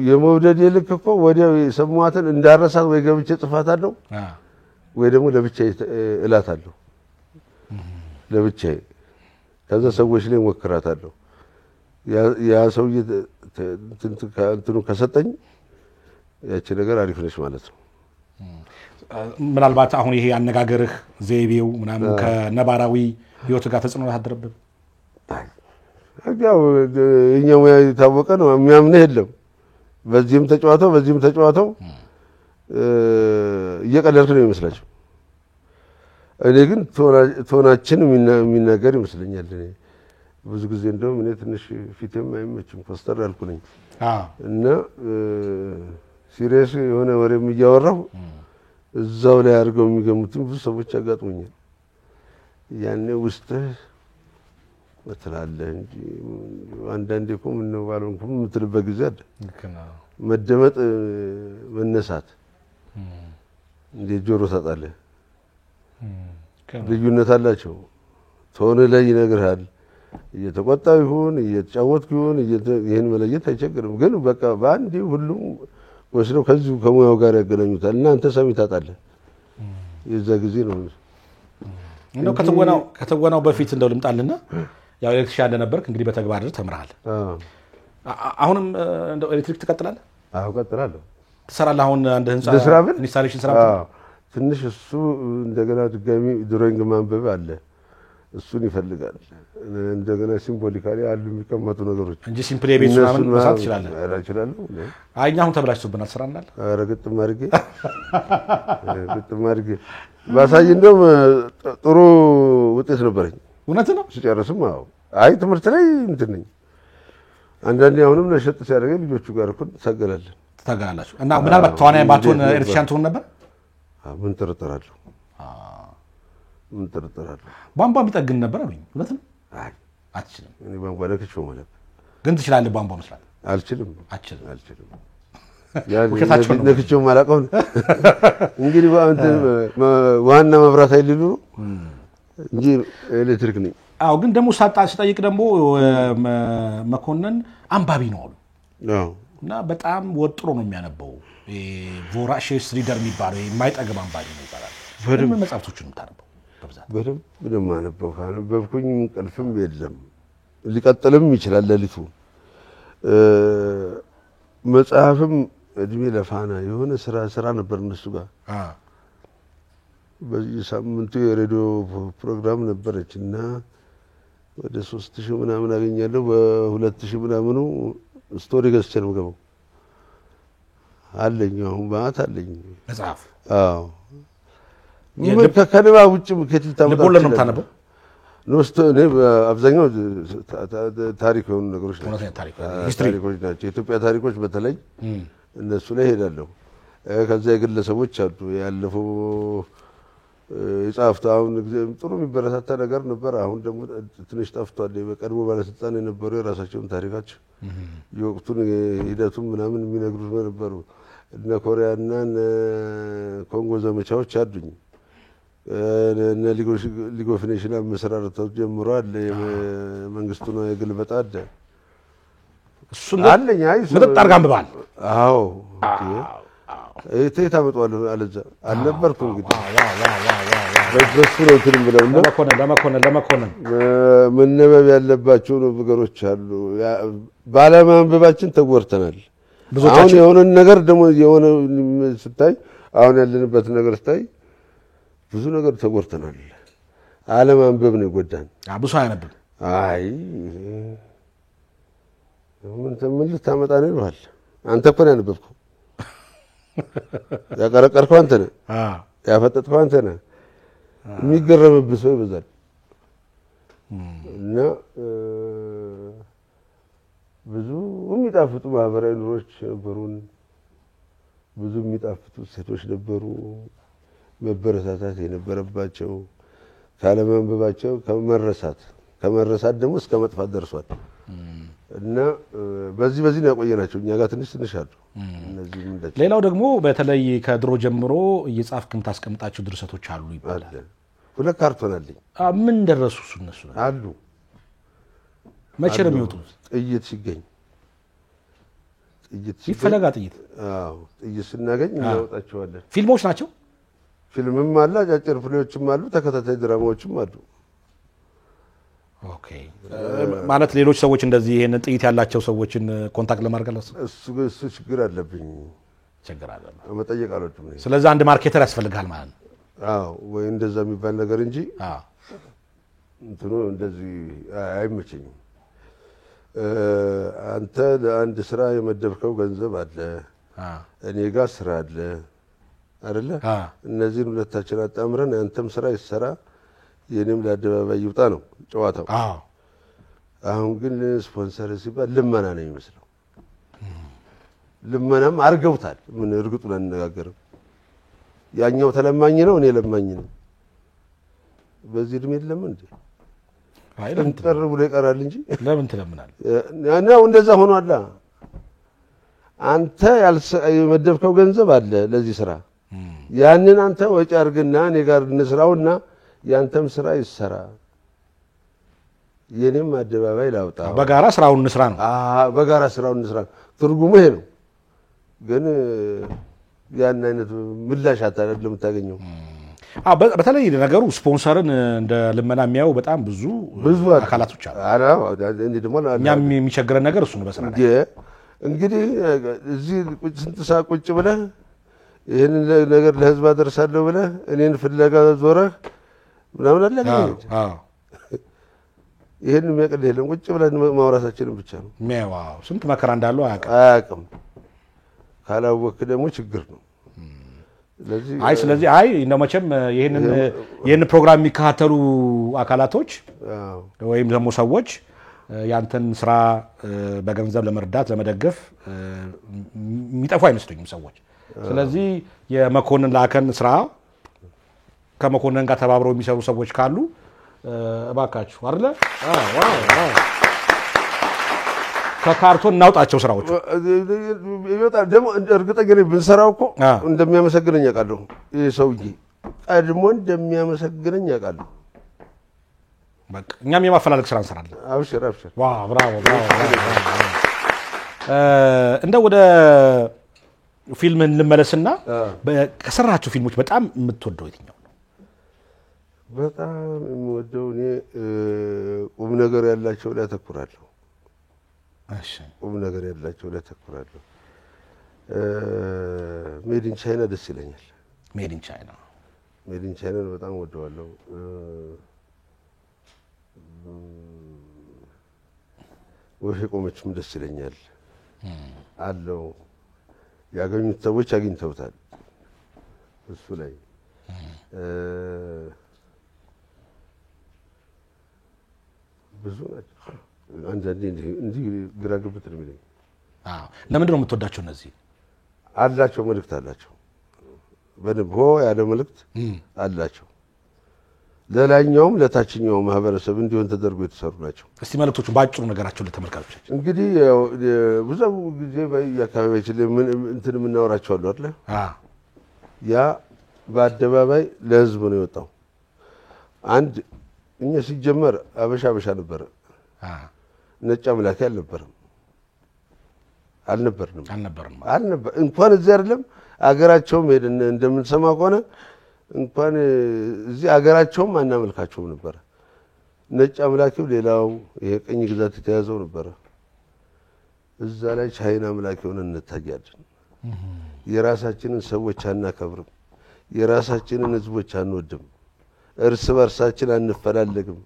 የመውደድ የልክ እኮ ወዲያው ሰማዋትን እንዳረሳት ወይ ገብቼ ጽፋታለሁ ወይ ደግሞ ለብቻዬ እላታለሁ ለብቻዬ ከዛ ሰዎች ላይ ወክራታለሁ ያ ሰውዬ እንትኑ ከሰጠኝ ያቺ ነገር አሪፍ ነች ማለት ነው ምናልባት አሁን ይሄ አነጋገርህ ዘይቤው ምናምን ከነባራዊ ህይወት ጋር ተጽዕኖ ያደረብህ ያው እኛው የታወቀ ነው የሚያምነህ የለም በዚህም ተጫዋተው እየቀለልክ ነው ይመስላችሁ እኔ ግን ቶናችን የሚናገር ይመስለኛል እኔ ብዙ ጊዜ እንደውም እኔ ትንሽ ፊቴም አይመችም ኮስተር ያልኩ ነኝ እና ሲሪየስ የሆነ ወሬም እያወራሁ እዛው ላይ አድርገው የሚገሙትን ብዙ ሰዎች አጋጥሞኛል ያኔ ውስጥ ወትላለህ እንጂ አንዳንዴ እኮ ምን ነው ባልሆንኩም የምትልበት ጊዜ አለ መደመጥ መነሳት እንደ ጆሮ ታጣለህ ልዩነት አላቸው ቶን ላይ ይነግርሃል እየተቆጣው ይሁን እየተጫወትኩ ይሁን ይሄን መለየት አይቸግርም ግን በቃ በአንዴ ሁሉም ወስደው ከዚሁ ከሙያው ጋር ያገናኙታል እና አንተ ሰሚ ታጣለህ የዛ ጊዜ ነው እንደው ከተወናው በፊት እንደው ልምጣልና ያው ኤሌክትሪሻን እንደነበርክ እንግዲህ በተግባር ተምረሃል አሁንም እንደው ኤሌክትሪክ ትቀጥላለህ አዎ ቀጥላለሁ ትሰራለህ አሁን አንድ ህንጻ ኢንስታሌሽን ስራ ትንሽ እሱ እንደገና ድጋሚ ድሮይንግ ማንበብ አለ እሱን ይፈልጋል እንደገና ሲምቦሊካሊ አሉ የሚቀመጡ ነገሮች እንጂ ሲምፕሊ ቤት ምናምን መስራት ትችላለህ እችላለሁ አይኛ አሁን ተብላሽቶብናል ስራናል ረግጥም አድርጌ ባሳይ እንደውም ጥሩ ውጤት ነበረኝ እውነት ነው ሲጨርስም አዎ አይ ትምህርት ላይ እንትን ነኝ አንዳንዴ አሁንም ለሸጥ ሲያደርገኝ ልጆቹ ጋር እኮ ታገላላችሁ እና ምናልባት ተዋናይ ባትሆን ኤሌክትሪሻን ትሆን ነበር ምን ተረጠራለሁ ምን ጥርጥራለሁ። ቧንቧ የሚጠግን ነበር አሉኝ። እውነት ነው? አይ አትችልም። እኔ ቧንቧ ነክቼው ማለት ግን ትችላለህ ቧንቧ መስራት? አልችልም። አትችልም። ያን ነክቼው ማላቀው እንግዲህ ዋና መብራት ኃይል ሊሉ እንጂ ኤሌክትሪክ ነኝ። አዎ ግን ደግሞ ስጠይቅ ደግሞ መኮንን አንባቢ ነው አሉ። አዎ እና በጣም ወጥሮ ነው የሚያነበው። ቮራሺየስ ሪደር የሚባለው የማይጠግብ አንባቢ ነው ይባላል። ምን መጽሐፍቶችን የምታነበው? በደምብ ማነበው ካነበብኩኝ እንቅልፍም የለም ሊቀጥልም ይችላል ሌሊቱ። መጽሐፍም እድሜ ለፋና የሆነ ስራ ነበር እነሱ ጋር በየሳምንቱ የሬዲዮ ፕሮግራም ነበረችና ወደ 3000 ምናምን አገኛለሁ። በ2000 ምናምኑ ስቶሪ ገዝቼ ነው የምገባው። አለኝ አሁን ማለት አለኝ መጽሐፍ። አዎ ከንባብ ውጭም ከትል ታመጣለህ። ልቦለድ ነው የምታነበው? አብዛኛው ታሪክ የሆኑ ነገሮች ናቸው። ታሪኮች ናቸው። የኢትዮጵያ ታሪኮች በተለይ እነሱ ላይ ሄዳለሁ። ከዛ የግለሰቦች አሉ ያለፈው የጻፍቱ አሁን ጥሩ የሚበረታታ ነገር ነበር። አሁን ደግሞ ትንሽ ጠፍቷል። በቀድሞ ባለስልጣን የነበሩ የራሳቸውን ታሪካቸው የወቅቱን ሂደቱን ምናምን የሚነግሩት ነበሩ። እነ ኮሪያና እነ ኮንጎ ዘመቻዎች አዱኝ እነ ሊግ ኦፍ ኔሽን መሰራረተው ጀምሯል። መንግስቱ ነው የግልበጣ አለ እሱን አለኝ። አይ መጠጥ አድርጋ አንብባል። አዎ እቴ ታመጣዋለህ አለዛ አልነበርኩም እንግዲህ በሱ ነው ትልም ብለው ለመኮንን መነበብ ያለባቸው ነገሮች አሉ። ባለማንበባችን ተጎርተናል። አሁን የሆነ ነገር ደግሞ የሆነ ስታይ አሁን ያለንበት ነገር ስታይ ብዙ ነገር ተጎርተናል። አለማንበብ ነው ጎዳን። ብዙ አያነብም። አይ ምን ልታመጣ ነው ይላል። አንተ እኮ ነው ያነበብከው። ያቀረቀርከው አንተ ነህ። ያፈጠጥከው አንተ ነህ። የሚገረምብህ ሰው ይበዛል። እና ብዙ የሚጣፍጡ ማህበራዊ ኑሮች ነበሩን። ብዙ የሚጣፍጡ ሴቶች ነበሩ መበረታታት የነበረባቸው። ካለማንበባቸው ከመረሳት ደግሞ እስከ መጥፋት ደርሷል። እና በዚህ ነው ያቆየናቸው። እኛ ጋር ትንሽ አሉ እነዚህ ምንድነው። ሌላው ደግሞ በተለይ ከድሮ ጀምሮ እየጻፍክ የምታስቀምጣቸው ድርሰቶች አሉ ይባላል። ሁለት ካርቶን አለኝ። ምን ደረሱ እነሱ አሉ? መቼ ነው የሚወጡት? ጥይት ሲገኝ ይፈለጋ ጥይት። አዎ ጥይት ስናገኝ እናወጣቸዋለን። ፊልሞች ናቸው? ፊልምም አለ፣ አጫጭር ፊልሞችም አሉ፣ ተከታታይ ድራማዎችም አሉ። ኦኬ ማለት ሌሎች ሰዎች እንደዚህ ይሄን ጥይት ያላቸው ሰዎችን ኮንታክት ለማድረግ እሱ ችግር አለብኝ። መጠየቅ አልወድም። ስለዚህ አንድ ማርኬተር ያስፈልጋል ማለት ነው። አዎ ወይ እንደዛ የሚባል ነገር እንጂ እንትኑ እንደዚህ አይመቸኝም። አንተ ለአንድ ስራ የመደብከው ገንዘብ አለ፣ እኔ ጋር ስራ አለ አይደለ? እነዚህን ሁለታችን አጣምረን አንተም ስራ ይሰራ የኔም ለአደባባይ ይውጣ ነው ጨዋታው። አሁን ግን ስፖንሰር ሲባል ልመና ነው የሚመስለው። ልመናም አርገውታል። ምን እርግጡን አንነጋገርም። ያኛው ተለማኝ ነው፣ እኔ ለማኝ ነው። በዚህ እድሜ የለም እንዴ? ጥር ብሎ ይቀራል እንጂ ለምን ትለምናለህ? ያው እንደዛ ሆኗል። አንተ የመደብከው ገንዘብ አለ ለዚህ ስራ፣ ያንን አንተ ወጪ አድርግና እኔ ጋር እንስራውና ያንተም ስራ ይሰራ፣ የኔም አደባባይ ላውጣ፣ በጋራ ስራውን እንስራ ነው። በጋራ ስራውን እንስራ ትርጉሙ ይሄ ነው። ግን ያን አይነት ምላሽ አይደለም የምታገኘው። በተለይ ነገሩ ስፖንሰርን እንደ ልመና የሚያዩ በጣም ብዙ አካላቶች አሉ። እኛም የሚቸግረን ነገር እሱ ነው። በስራ ላይ እንግዲህ እዚህ ስንት ሰዓት ቁጭ ብለህ ይሄን ነገር ለህዝብ አደርሳለሁ ብለህ እኔን ፍለጋ ዞረህ ምናምን አለ። ይሄን የሚያቀል የለም። ቁጭ ብለን ማውራታችንን ብቻ ነው። ስንት መከራ እንዳለው አያውቅም። ካላወቅህ ደግሞ ችግር ነው። ስለዚህ እንደው መቼም ይሄን ፕሮግራም የሚከታተሉ አካላቶች ወይም ደግሞ ሰዎች ያንተን ስራ በገንዘብ ለመርዳት ለመደገፍ የሚጠፉ አይመስለኝም ሰዎች። ስለዚህ የመኮንን ላከን ስራ ከመኮንን ጋር ተባብረው የሚሰሩ ሰዎች ካሉ እባካችሁ አይደለ ከካርቶን እናውጣቸው ስራዎች ይወጣል ደግሞ እርግጠኛ ነኝ ብንሰራው እኮ እንደሚያመሰግነኝ ያውቃለሁ ይሄ ሰውዬ ቀድሞ እንደሚያመሰግነኝ ያውቃለሁ በቃ እኛም የማፈላለግ ስራ እንሰራለን አብሽር ዋው ብራቮ እንደ ወደ ፊልም እንመለስና ከሰራችሁ ፊልሞች በጣም የምትወደው የትኛው ነው በጣም የምወደው እኔ ቁም ነገር ያላቸው ላይ አተኩራለሁ እሺ ቁም ነገር ያላቸው ላይ አተኩራለሁ ሜድ ኢን ቻይና ደስ ይለኛል ሜድ ኢን ቻይና በጣም ወደዋለሁ ወሽ ቆመችም ደስ ይለኛል አለው ያገኙት ሰዎች አግኝተውታል እሱ ላይ ብዙ ናቸው አንዳንዴ እንዲህ ግራ ግብት ነው የሚለኝ ለምንድን ነው የምትወዳቸው እነዚህ አላቸው መልእክት አላቸው በደንብ ያለ መልእክት አላቸው ለላኛውም ለታችኛው ማህበረሰብ እንዲሆን ተደርጎ የተሰሩ ናቸው እስቲ መልእክቶቹ ባጭሩ ነገራቸው ለተመልካቾቻችን እንግዲህ ብዙ ጊዜ በየአካባቢያችን እንትን የምናወራቸው አሉ አይደል ያ በአደባባይ ለህዝብ ነው የወጣው አንድ እኛ ሲጀመር አበሻ ነበር ነጭ አምላክ አልነበርንም እንኳን እዚህ አይደለም አገራቸውም ሄደን እንደምንሰማ ከሆነ እንኳን እዚህ አገራቸውም አናመልካቸው ነበር ነጭ አምላክው ሌላው ይሄ ቀኝ ግዛት የተያዘው ነበር እዛ ላይ ቻይና አምላክ ሆነን እንታያለን የራሳችንን ሰዎች አናከብርም የራሳችንን ህዝቦች አንወድም እርስ በርሳችን አንፈላለግም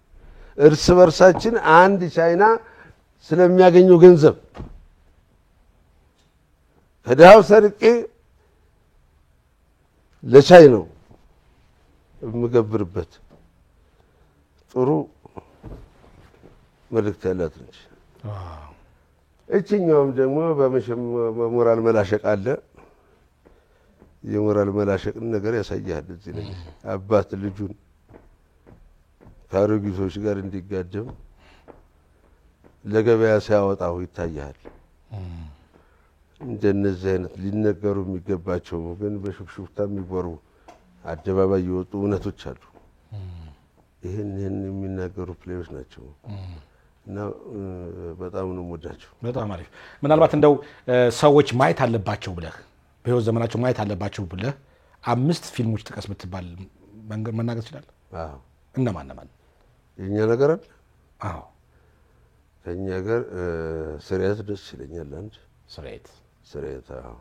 እርስ በርሳችን አንድ ቻይና ስለሚያገኘው ገንዘብ ከዳው ሰርቄ ለቻይናው የምገብርበት ጥሩ መልእክት ያላት ነች እቺኛውም ደግሞ በሞራል መላሸቅ አለ የሞራል መላሸቅን ነገር ያሳያል እዚህ ላይ አባት ልጁን ካሮጊቶች ጋር እንዲጋደም ለገበያ ሲያወጣው ይታያል እንደነዚህ አይነት ሊነገሩ የሚገባቸው ግን በሹክሹክታ የሚወሩ አደባባይ የወጡ እውነቶች አሉ ይሄን የሚናገሩ ፕሌዮች ናቸው እና በጣም ነው የምወዳቸው በጣም አሪፍ ምናልባት እንደው ሰዎች ማየት አለባቸው ብለህ በህይወት ዘመናቸው ማየት አለባቸው ብለህ 5 ፊልሞች ጥቀስ ብትባል መናገር ይችላል አዎ እነማን የኛ ነገር አለ አዎ ከኛ ጋር ስሬት ደስ ይለኛል አንድ ስሬት አዎ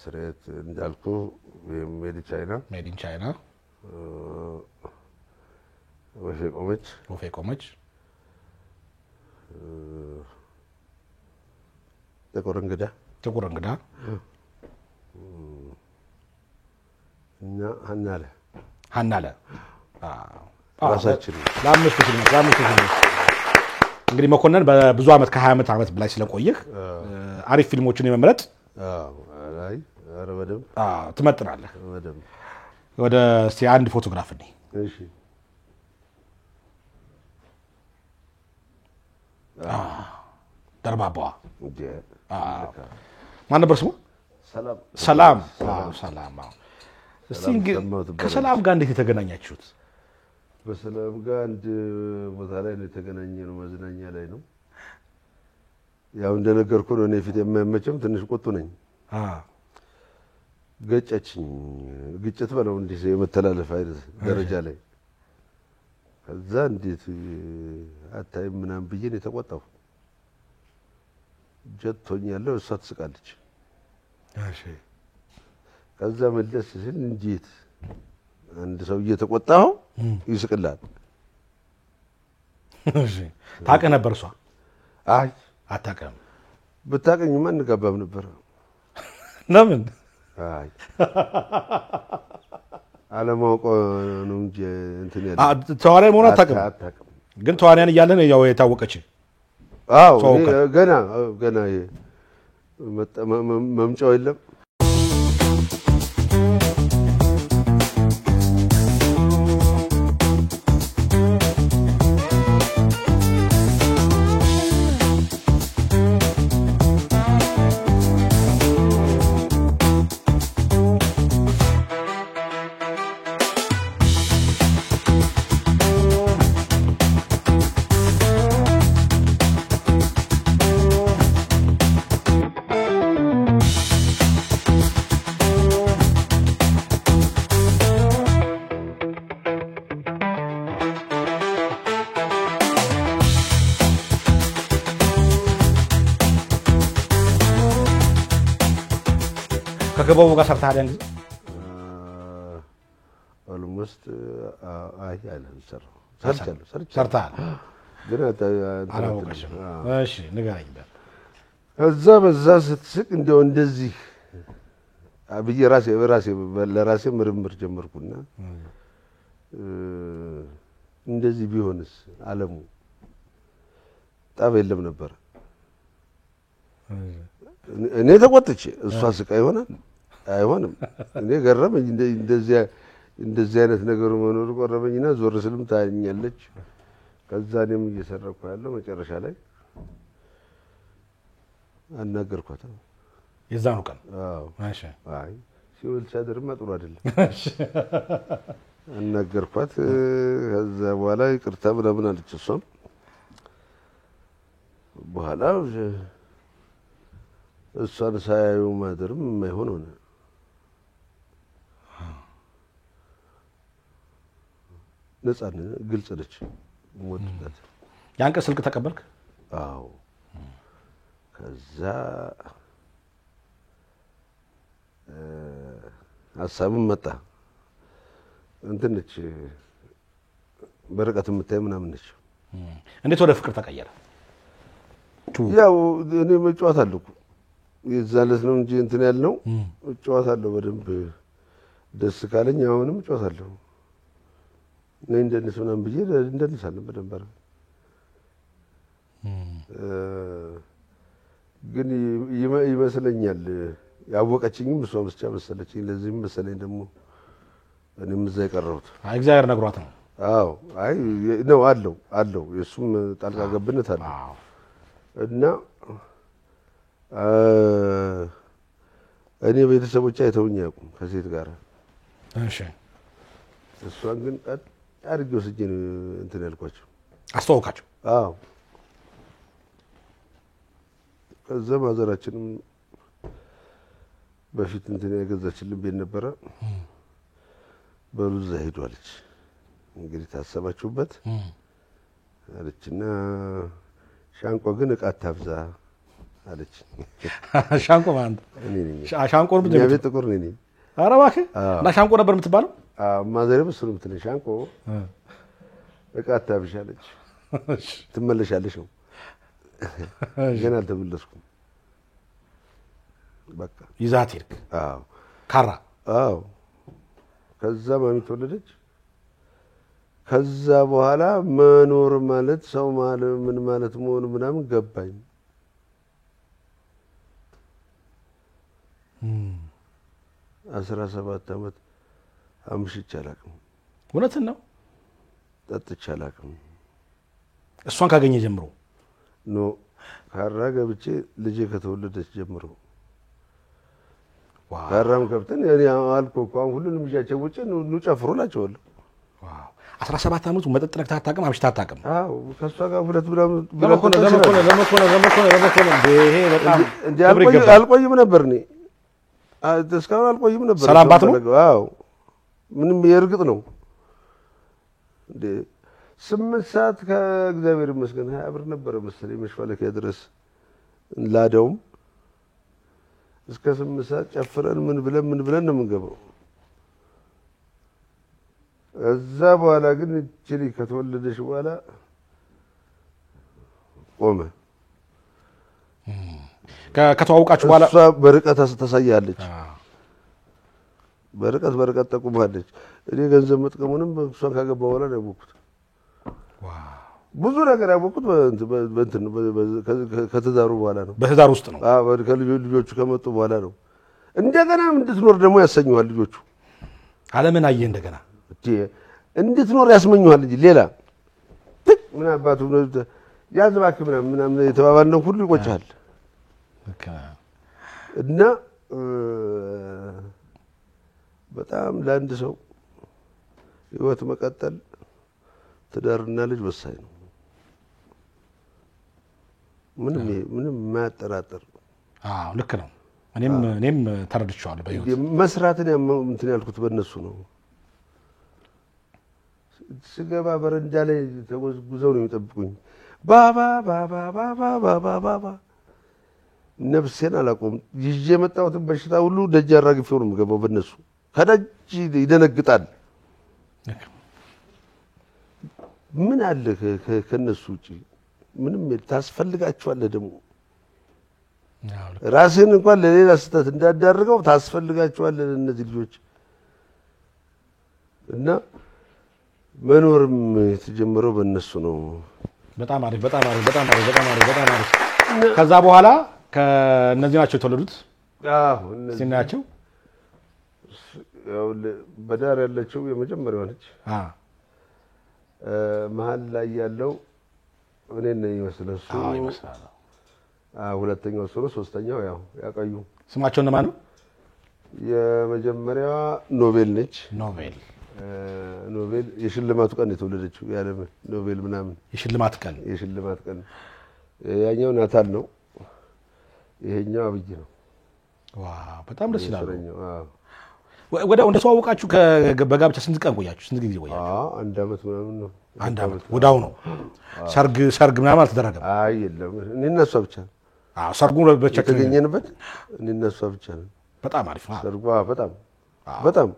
ስሬት እንዳልኩ ሜድ ኢን ቻይና ወፌ ቆመች ጥቁር እንግዳ እና ሀናለ ራሳችን ለአምስት ፊልሞች እንግዲህ መኮንን በብዙ አመት ከ20 ዓመት በላይ ስለቆየህ አሪፍ ፊልሞችን የመምረጥ አይ አረበደም ትመጥናለህ ወደ እስቲ አንድ ፎቶግራፍ ነኝ እሺ ደርባባዋ ማን ነበር ስሙ ሰላም እስቲ ከሰላም ጋር እንዴት የተገናኛችሁት በሰላም ጋር አንድ ቦታ ላይ ነው የተገናኘነው መዝናኛ ላይ ነው ያው እንደነገርኩ ነው እኔ ፊት የማይመቸም ትንሽ ቁጡ ነኝ ገጨችኝ ግጭት በለው እንዲህ የመተላለፍ አይደል ደረጃ ላይ ከዛ እንዴት አታይ ምናም ብዬ ነው ተቆጣው ጀቶኛለሁ እሷ ትስቃለች እሺ ከዛ መለስ ሲል እንዴት አንድ ሰው እየተቆጣው ይስቅላል እሺ ታቀ ነበር እሷ አይ አታቀም ብታቀኝማ እንጋባም ነበር ለምን አይ አለማውቀ ነው እንጂ እንትን ያለ ተዋናይ መሆን አታቀም ግን ተዋናያን እያለ ነው ያው የታወቀች አዎ ገና መምጫው የለም ከገባው ጋር ሰርተሃል ያን ጊዜ ኦልሞስት ሰርተሃል ግን አላወቀሽም እሺ ንገረኝ ከዛ በዛ ስትስቅ እንደው እንደዚህ አብዬ ለራሴ ምርምር ጀመርኩና እንደዚህ ቢሆንስ ዓለሙ ጠብ የለም ነበር እኔ ተቆጥቼ እሷ ስቃ ይሆናል አይሆንም እኔ ገረመኝ እንደዚህ አይነት ነገር መኖር ቆረበኝና ዞር ስልም ታኛለች ከዛ እኔም እየሰረኩ ያለው መጨረሻ ላይ አናገርኳት የዛኑ ቀን አዎ ማሻ አይ ሲወል ሳደርማ ጥሩ አይደለም አናገርኳት ከዛ በኋላ ይቅርታ ምናምን አለች እሷም በኋላ እሷን ሳያዩ ማደርም የማይሆን ሆነ ነፃን ግልጽ ነች ሞትላት ያን ቀን ስልክ ተቀበልክ አዎ ከዛ ሀሳብም መጣ እንትን ነች በርቀት የምታይ ምናምን ነች እንዴት ወደ ፍቅር ተቀየረ ያው እኔ መጫወታለሁ የዛለት ነው እንጂ እንትን ያልነው መጫወታለሁ በደንብ ደስ ካለኝ አሁንም መጫወታለሁ ነኝ እንደነሱ ምናምን ብዬ እንደነሳለን በደንብ አረ ግን ይመስለኛል ያወቀችኝም እሷ ብቻ መሰለችኝ ለዚህም መሰለኝ ደግሞ እኔም እዛ የቀረሁት እግዚአብሔር ነግሯት ነው አዎ አይ ነው አለው የሱም ጣልቃ ገብነት አለ እና እኔ ቤተሰቦቼ አይተውኝ ያውቁም ከሴት ጋር እሺ እሷን ግን አድርጌው ወስጄ እንትን ያልኳቸው አስተዋውቃቸው አዎ ከዛ ማዘራችንም በፊት እንትን ያገዛችልን ቤት ነበረ በሉዛ ሄዷለች እንግዲህ ታሰባችሁበት አለችና ሻንቆ ግን እቃ አታብዛ አለች ሻንቆ ማለት ሻንቆ ነው ምን ቤት ጥቁር ነኝ ኧረ እባክህ እና ሻንቆ ነበር የምትባለው ማዘሬም እሱ ነው የምትለኝ ሻንቆ እቃ አታብዣ አለች ትመለሻለሽ ነው ገና አልተመለስኩም በቃ ይዛት ሄድክ አዎ ካራ አዎ ከዛ ማሚ ተወለደች ከዛ በኋላ መኖር ማለት ሰው ማለት ምን ማለት መሆኑ ምናምን ገባኝ 17 ዓመት አምሽቼ አላውቅም እውነትን ነው ጠጥቼ አላውቅም እሷን ካገኘ ጀምሮ ኖ ካራ ገብቼ ልጄ ከተወለደች ጀምሮ ካራም ገብተን ያኔ አልኮኳም ሁሉንም ይዣቸው ውጪ ነው ጨፍሮላቸዋለሁ ዋው 17 ዓመቱ መጠጥ ነክታ አታውቅም አምሽታ አታውቅም አዎ ከሷ ጋር ሁለት ብራም ለመኮነ ይሄ በጣም እንዴ አልቆይም ነበር እኔ እስካሁን አልቆይም ነበር ሰላም ባት ነው አዎ ምንም የርግጥ ነው እንዴ 8 ሰዓት ከእግዚአብሔር ይመስገን 20 ብር ነበር መሰለኝ መሽፈለኪያ ድረስ ላደውም እስከ 8 ሰዓት ጨፍረን ምን ብለን ነው የምንገባው እዛ በኋላ ግን እቺ ከተወለደሽ በኋላ ቆመ ከተዋወቃችሁ በኋላ እሷ በርቀት ተሳያለች በርቀት ተቆማለች እኔ ገንዘብ መጥቀሙንም እሷን ካገባ በኋላ ነው ያወቅሁት ዋው ብዙ ነገር ያወቅሁት በእንትን ከተዛሩ በኋላ ነው በትዳር ውስጥ ነው አዎ ከልጆቹ ከመጡ በኋላ ነው እንደገና እንድትኖር ደግሞ ያሰኙዋል ልጆቹ ዓለምን አየህ እንደገና እንድትኖር ያስመኙዋል እንጂ ሌላ ምን አባቱ ያዝባክ ምናምን የተባባልነው ሁሉ ይቆጫል እና በጣም ለአንድ ሰው ህይወት መቀጠል ትዳርና ልጅ ወሳኝ ነው ምንም ማያጠራጥር አዎ ልክ ነው እኔም ተረድቻለሁ በህይወት መስራትን እንትን ያልኩት በእነሱ ነው ስገባ በረንዳ ላይ ተወዝጉዘው ነው የሚጠብቁኝ ባባ ነፍሴን አላቆም ይዤ የመጣሁትን በሽታ ሁሉ ደጅ አራግፌው ነው የምገባው በእነሱ ከደጅ ይደነግጣል ምን አለ ከነሱ ውጪ ምንም ታስፈልጋቸዋለህ ደግሞ ራስህን እንኳን ለሌላ ስህተት እንዳዳርገው ታስፈልጋቸዋለህ እነዚህ ልጆች እና መኖርም የተጀመረው በእነሱ ነው በጣም አሪፍ ከዛ በኋላ ከነዚህ ናቸው የተወለዱት እነዚህ ናቸው ያው በዳር ያለችው የመጀመሪያው ነች መሃል ላይ ያለው እኔ ነኝ ይመስላል ይመስላል ሁለተኛው እሱ ነው ሶስተኛው ያው ያቀዩ ስማቸው እነማን ነው የመጀመሪያዋ ኖቤል ነች ኖቤል የሽልማቱ ቀን የተወለደችው ያለ ኖቤል ምናምን የሽልማት ቀን ያኛው ናታል ነው ይሄኛው አብይ ነው ዋው በጣም ደስ ይላል ወደ ተዋወቃችሁ በጋብቻ ስንት ቀን ቆያችሁ ስንት ጊዜ ቆያችሁ አንድ አመት ምናምን ነው አንድ አመት ወዳው ነው ሰርግ ምናምን አልተደረገም አይ የለም እኔና እሷ ብቻ ሰርጉ በቸክ ተገኘንበት እኔና እሷ ብቻ ነን በጣም አሪፍ ሰርጉ በጣም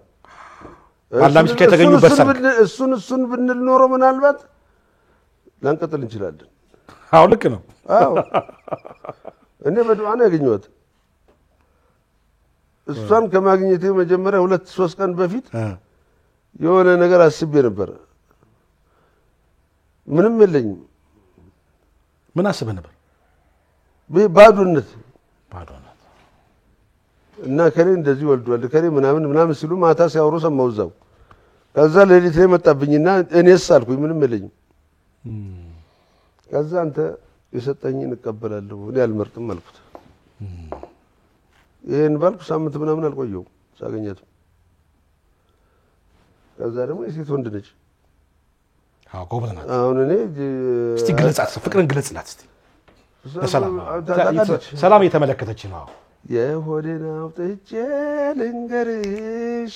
ባላምሽ ከተገኙበት ሰርግ እሱን ብንል ኖሮ ምናልባት ላንቀጥል እንችላለን ልክ ነው እኔ በዱዓ ነው ያገኘኋት እሷን ከማግኘቴ መጀመሪያ 2-3 ቀን በፊት የሆነ ነገር አስቤ ነበር ምንም የለኝም ምን አስበህ ነበር ባዶነት እና ከኔ እንደዚህ ወልዷል ከኔ ምናምን ሲሉ ማታ ሲያወሩ ሰማሁ እዛው ከዛ ሌሊት ላይ መጣብኝና እኔስ አልኩኝ ምንም የለኝም ከዛ አንተ የሰጠኝን እቀበላለሁ እኔ አልመርጥም አልኩት ይሄን ባልኩ ሳምንት ምናምን አልቆየው ሳገኛት ከዛ ደግሞ የሴት ወንድ ነች ጎበዝ ናት አሁን እኔ እስቲ ግለጻት ፍቅርን ግለጽላት እስቲ ሰላም እየተመለከተች ነው የሆዴን አውጥቼ ልንገርሽ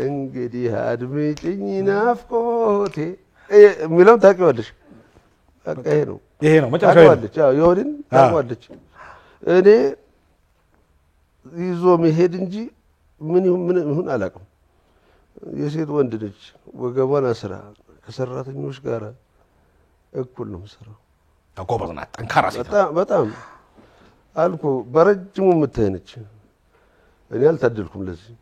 እንግዲህ አድምጪኝ ናፍቆቴ የሚለው ታውቂዋለሽ በቃ ይሄ ነው መጨረሻው ታውቂዋለች የሆዴን ታውቂዋለች እኔ ይዞ መሄድ እንጂ ምን ይሁን አላውቅም የሴት ወንድ ነች ወገቧን አስራ ከሰራተኞች ጋር እኩል ነው የምሰራው ጎበዝ ናት ጠንካራ ሴት በጣም አልኩ በረጅሙ የምትሄነች እኔ አልታደልኩም ለዚህ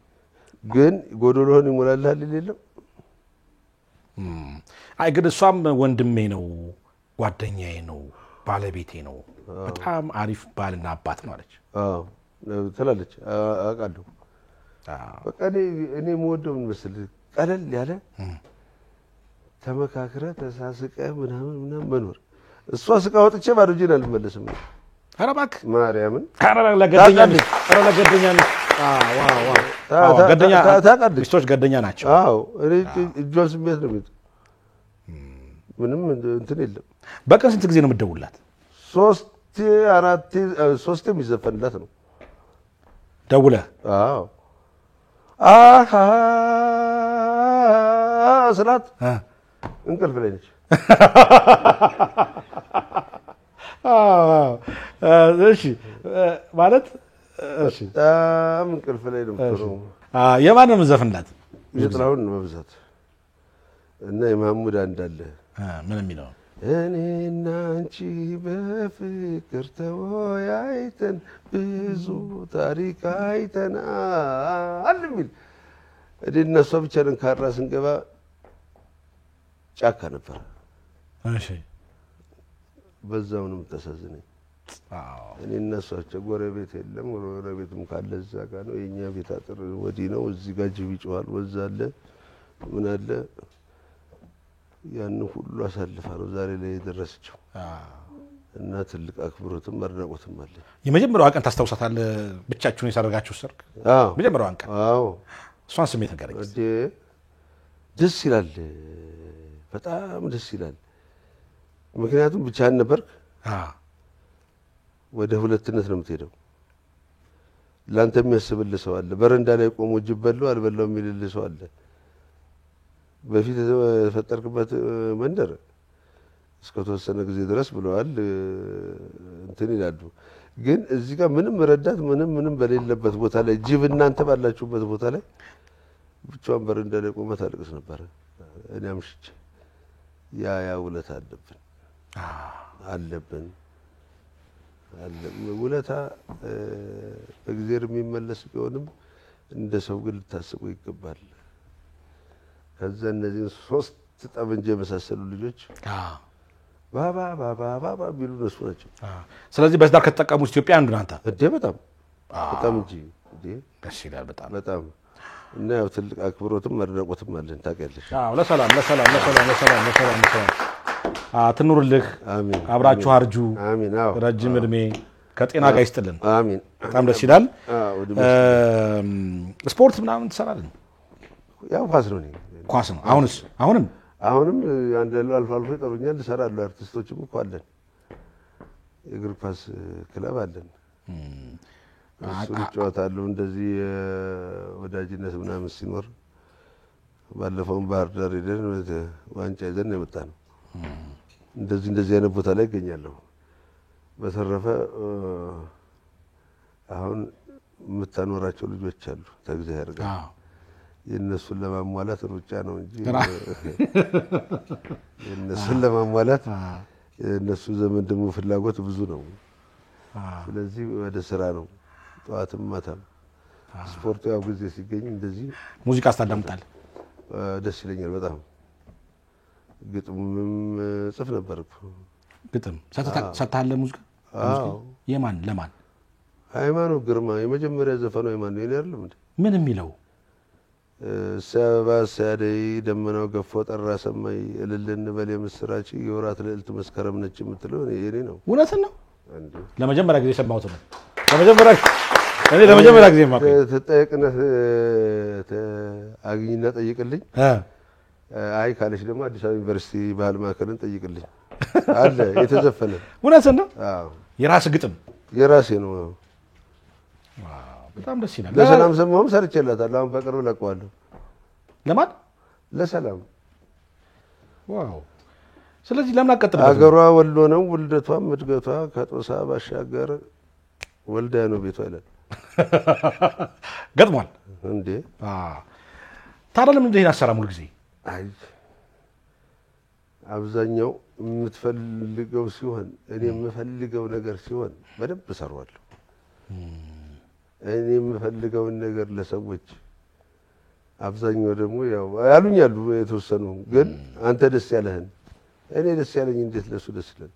ግን ጎዶሎህን ይሞላልሃል የሌለው አይ ግን እሷም ወንድሜ ነው ጓደኛዬ ነው ባለቤቴ ነው በጣም አሪፍ ባልና አባት ነው አለች ትላለች አውቃለሁ በቃ እኔ የምወደው ምን መሰለህ ቀለል ያለ ተመካክረህ ተሳስቀህ ምናምን መኖር እሷ ስቃ ወጥቼ ባዶ እጄን አልመለስም ኧረ እባክህ ማርያምን ለገደኛ ሚስቶች ገደኛ ናቸው እኔ እጇን ስሜት ነው ምንም እንትን የለም በቀን ስንት ጊዜ ነው የምትደውልላት 3 የሚዘፈንላት ነው ደውለህ ስላት እንቅልፍ ላይ ነች እሺ ማለት እሺ በጣም እንቅልፍ ላይ ነው የማን ነው የምትዘፍንላት የጥላሁን ነው በብዛት እና የማሙድ አንዳለ ምን የሚለው እኔና አንቺ በፍቅር ተወያይተን ብዙ ታሪክ አይተናል የሚል እኔና እሷ ብቻ ነን ካራ ስንገባ ጫካ ነበር እሺ በዛው ነው የምታሳዝነኝ እኔና እሷ ጎረቤት የለም ጎረቤትም ካለ እዛ ጋር ነው የኛ ቤት አጥር ወዲህ ነው እዚህ ጋር ጅብ ይጮሃል ወዛ አለ ምን አለ ያን ሁሉ አሳልፋ ነው ዛሬ ላይ የደረሰችው እና ትልቅ አክብሮትም አድናቆትም አለ የመጀመሪያው ቀን ታስታውሳታለህ ብቻችሁን የሰርጋችሁ ሰርግ መጀመሪያው ቀን እሷን ስሜት ነገረኝ ደስ ይላል በጣም ደስ ይላል ምክንያቱም ብቻህን ነበርክ ወደ ሁለትነት ነው የምትሄደው ላንተ የሚያስብልህ ሰው አለ በረንዳ ላይ ቆሞ ጅብ በለው አልበላው የሚልልህ ሰው አለ በፊት የተፈጠርክበት መንደር እስከ ተወሰነ ጊዜ ድረስ ብለዋል እንትን ይላሉ። ግን እዚህ ጋር ምንም ረዳት ምንም በሌለበት ቦታ ላይ ጅብ እናንተ ባላችሁበት ቦታ ላይ ብቻዋን በረንዳ ላይ ቆማ ታለቅስ ነበር። እኔ አምሽቼ ያ ውለታ አለብን ውለታ በእግዚአብሔር የሚመለስ ቢሆንም እንደ ሰው ግን ልታስቡ ይገባል። ከዛ እነዚህ 3 ጠመንጃ የመሳሰሉ ልጆች ባባ ቢሉ እነሱ ናቸው። ስለዚህ በትዳር ከተጠቀሙት ኢትዮጵያ አንዱ ናንተ እንዴ? በጣም እንጂ እንዴ ደስ ይላል በጣም እና ያው ትልቅ አክብሮትም አድናቆትም አለን ታውቂያለሽ። ለሰላም ትኑርልህ። አሜን። አብራችሁ አርጁ። አሜን። ረጅም እድሜ ከጤና ጋር ይስጥልን። አሜን። በጣም ደስ ይላል። ስፖርት ምናምን ትሰራለህ? ያው ኳስ ነው። ኳስ ነው። አሁንም አንደለው አልፎ ይጠሩኛል እሰራለሁ። አርቲስቶችም እኮ አለን፣ የእግር ኳስ ክለብ አለን። እሱ ጨዋታለሁ እንደዚህ ወዳጅነት ምናምን ሲኖር ባለፈው ባህር ዳር ሄደን ዋንጫ ይዘን የመጣነው እንደዚህ አይነት ቦታ ላይ ይገኛለሁ። በተረፈ አሁን የምታኖራቸው ልጆች አሉ ተግዛር ጋር የነሱን ለማሟላት ሩጫ ነው እንጂ የነሱን ለማሟላት የነሱ ዘመን ደግሞ ፍላጎት ብዙ ነው። ስለዚህ ወደ ስራ ነው ጠዋትም ማታም። ስፖርት ያው ጊዜ ሲገኝ እንደዚህ ሙዚቃ አስታዳምጣለህ? ደስ ይለኛል በጣም። ግጥምም ጽፍ ነበርኩ። ግጥም ሰታለ ሙዚቃ? የማን ለማን? ሃይማኖት ግርማ የመጀመሪያ ዘፈኑ የማን ነው አይደለም እንዴ? ምን የሚለው? ሰባ ሰያደይ ደመናው ገፎ ጠራ ሰማይ እልልን በል የምስራች የወራት ልዕልት መስከረም ነች የምትለው የኔ ነው። እውነትን ነው? ለመጀመሪያ ጊዜ ሰማሁት ነው። ለመጀመሪያ ጊዜ ማቀ ተጠየቅነህ አግኝና ጠይቅልኝ። አይ ካለሽ ደግሞ አዲስ አበባ ዩኒቨርሲቲ ባህል ማዕከልን ጠይቅልኝ አለ የተዘፈነ። እውነትን ነው? አዎ የራስ ግጥም የራሴ ነው። በጣም ደስ ይላል። ለሰላም ሰማሁም ሰርቼላታለሁ። አሁን በቅርብ ለቀዋለሁ። ለማን? ለሰላም። ዋው! ስለዚህ ለምን አቀጥልበት? አገሯ ወሎ ነው ውልደቷም እድገቷ ከጦሳ ባሻገር ወልዳ ነው ቤቷ ይላል። ገጥሟል እንዴ? ታዲያ ለምን እንደዚህ አሰራ ሙሉ ጊዜ? አይ አብዛኛው የምትፈልገው ሲሆን እኔ የምፈልገው ነገር ሲሆን በደንብ እሰራዋለሁ። እኔ የምፈልገውን ነገር ለሰዎች አብዛኛው ደግሞ ያው ያሉኛሉ የተወሰኑ ግን አንተ ደስ ያለህን እኔ ደስ ያለኝ እንዴት ለሱ ደስ ይላል።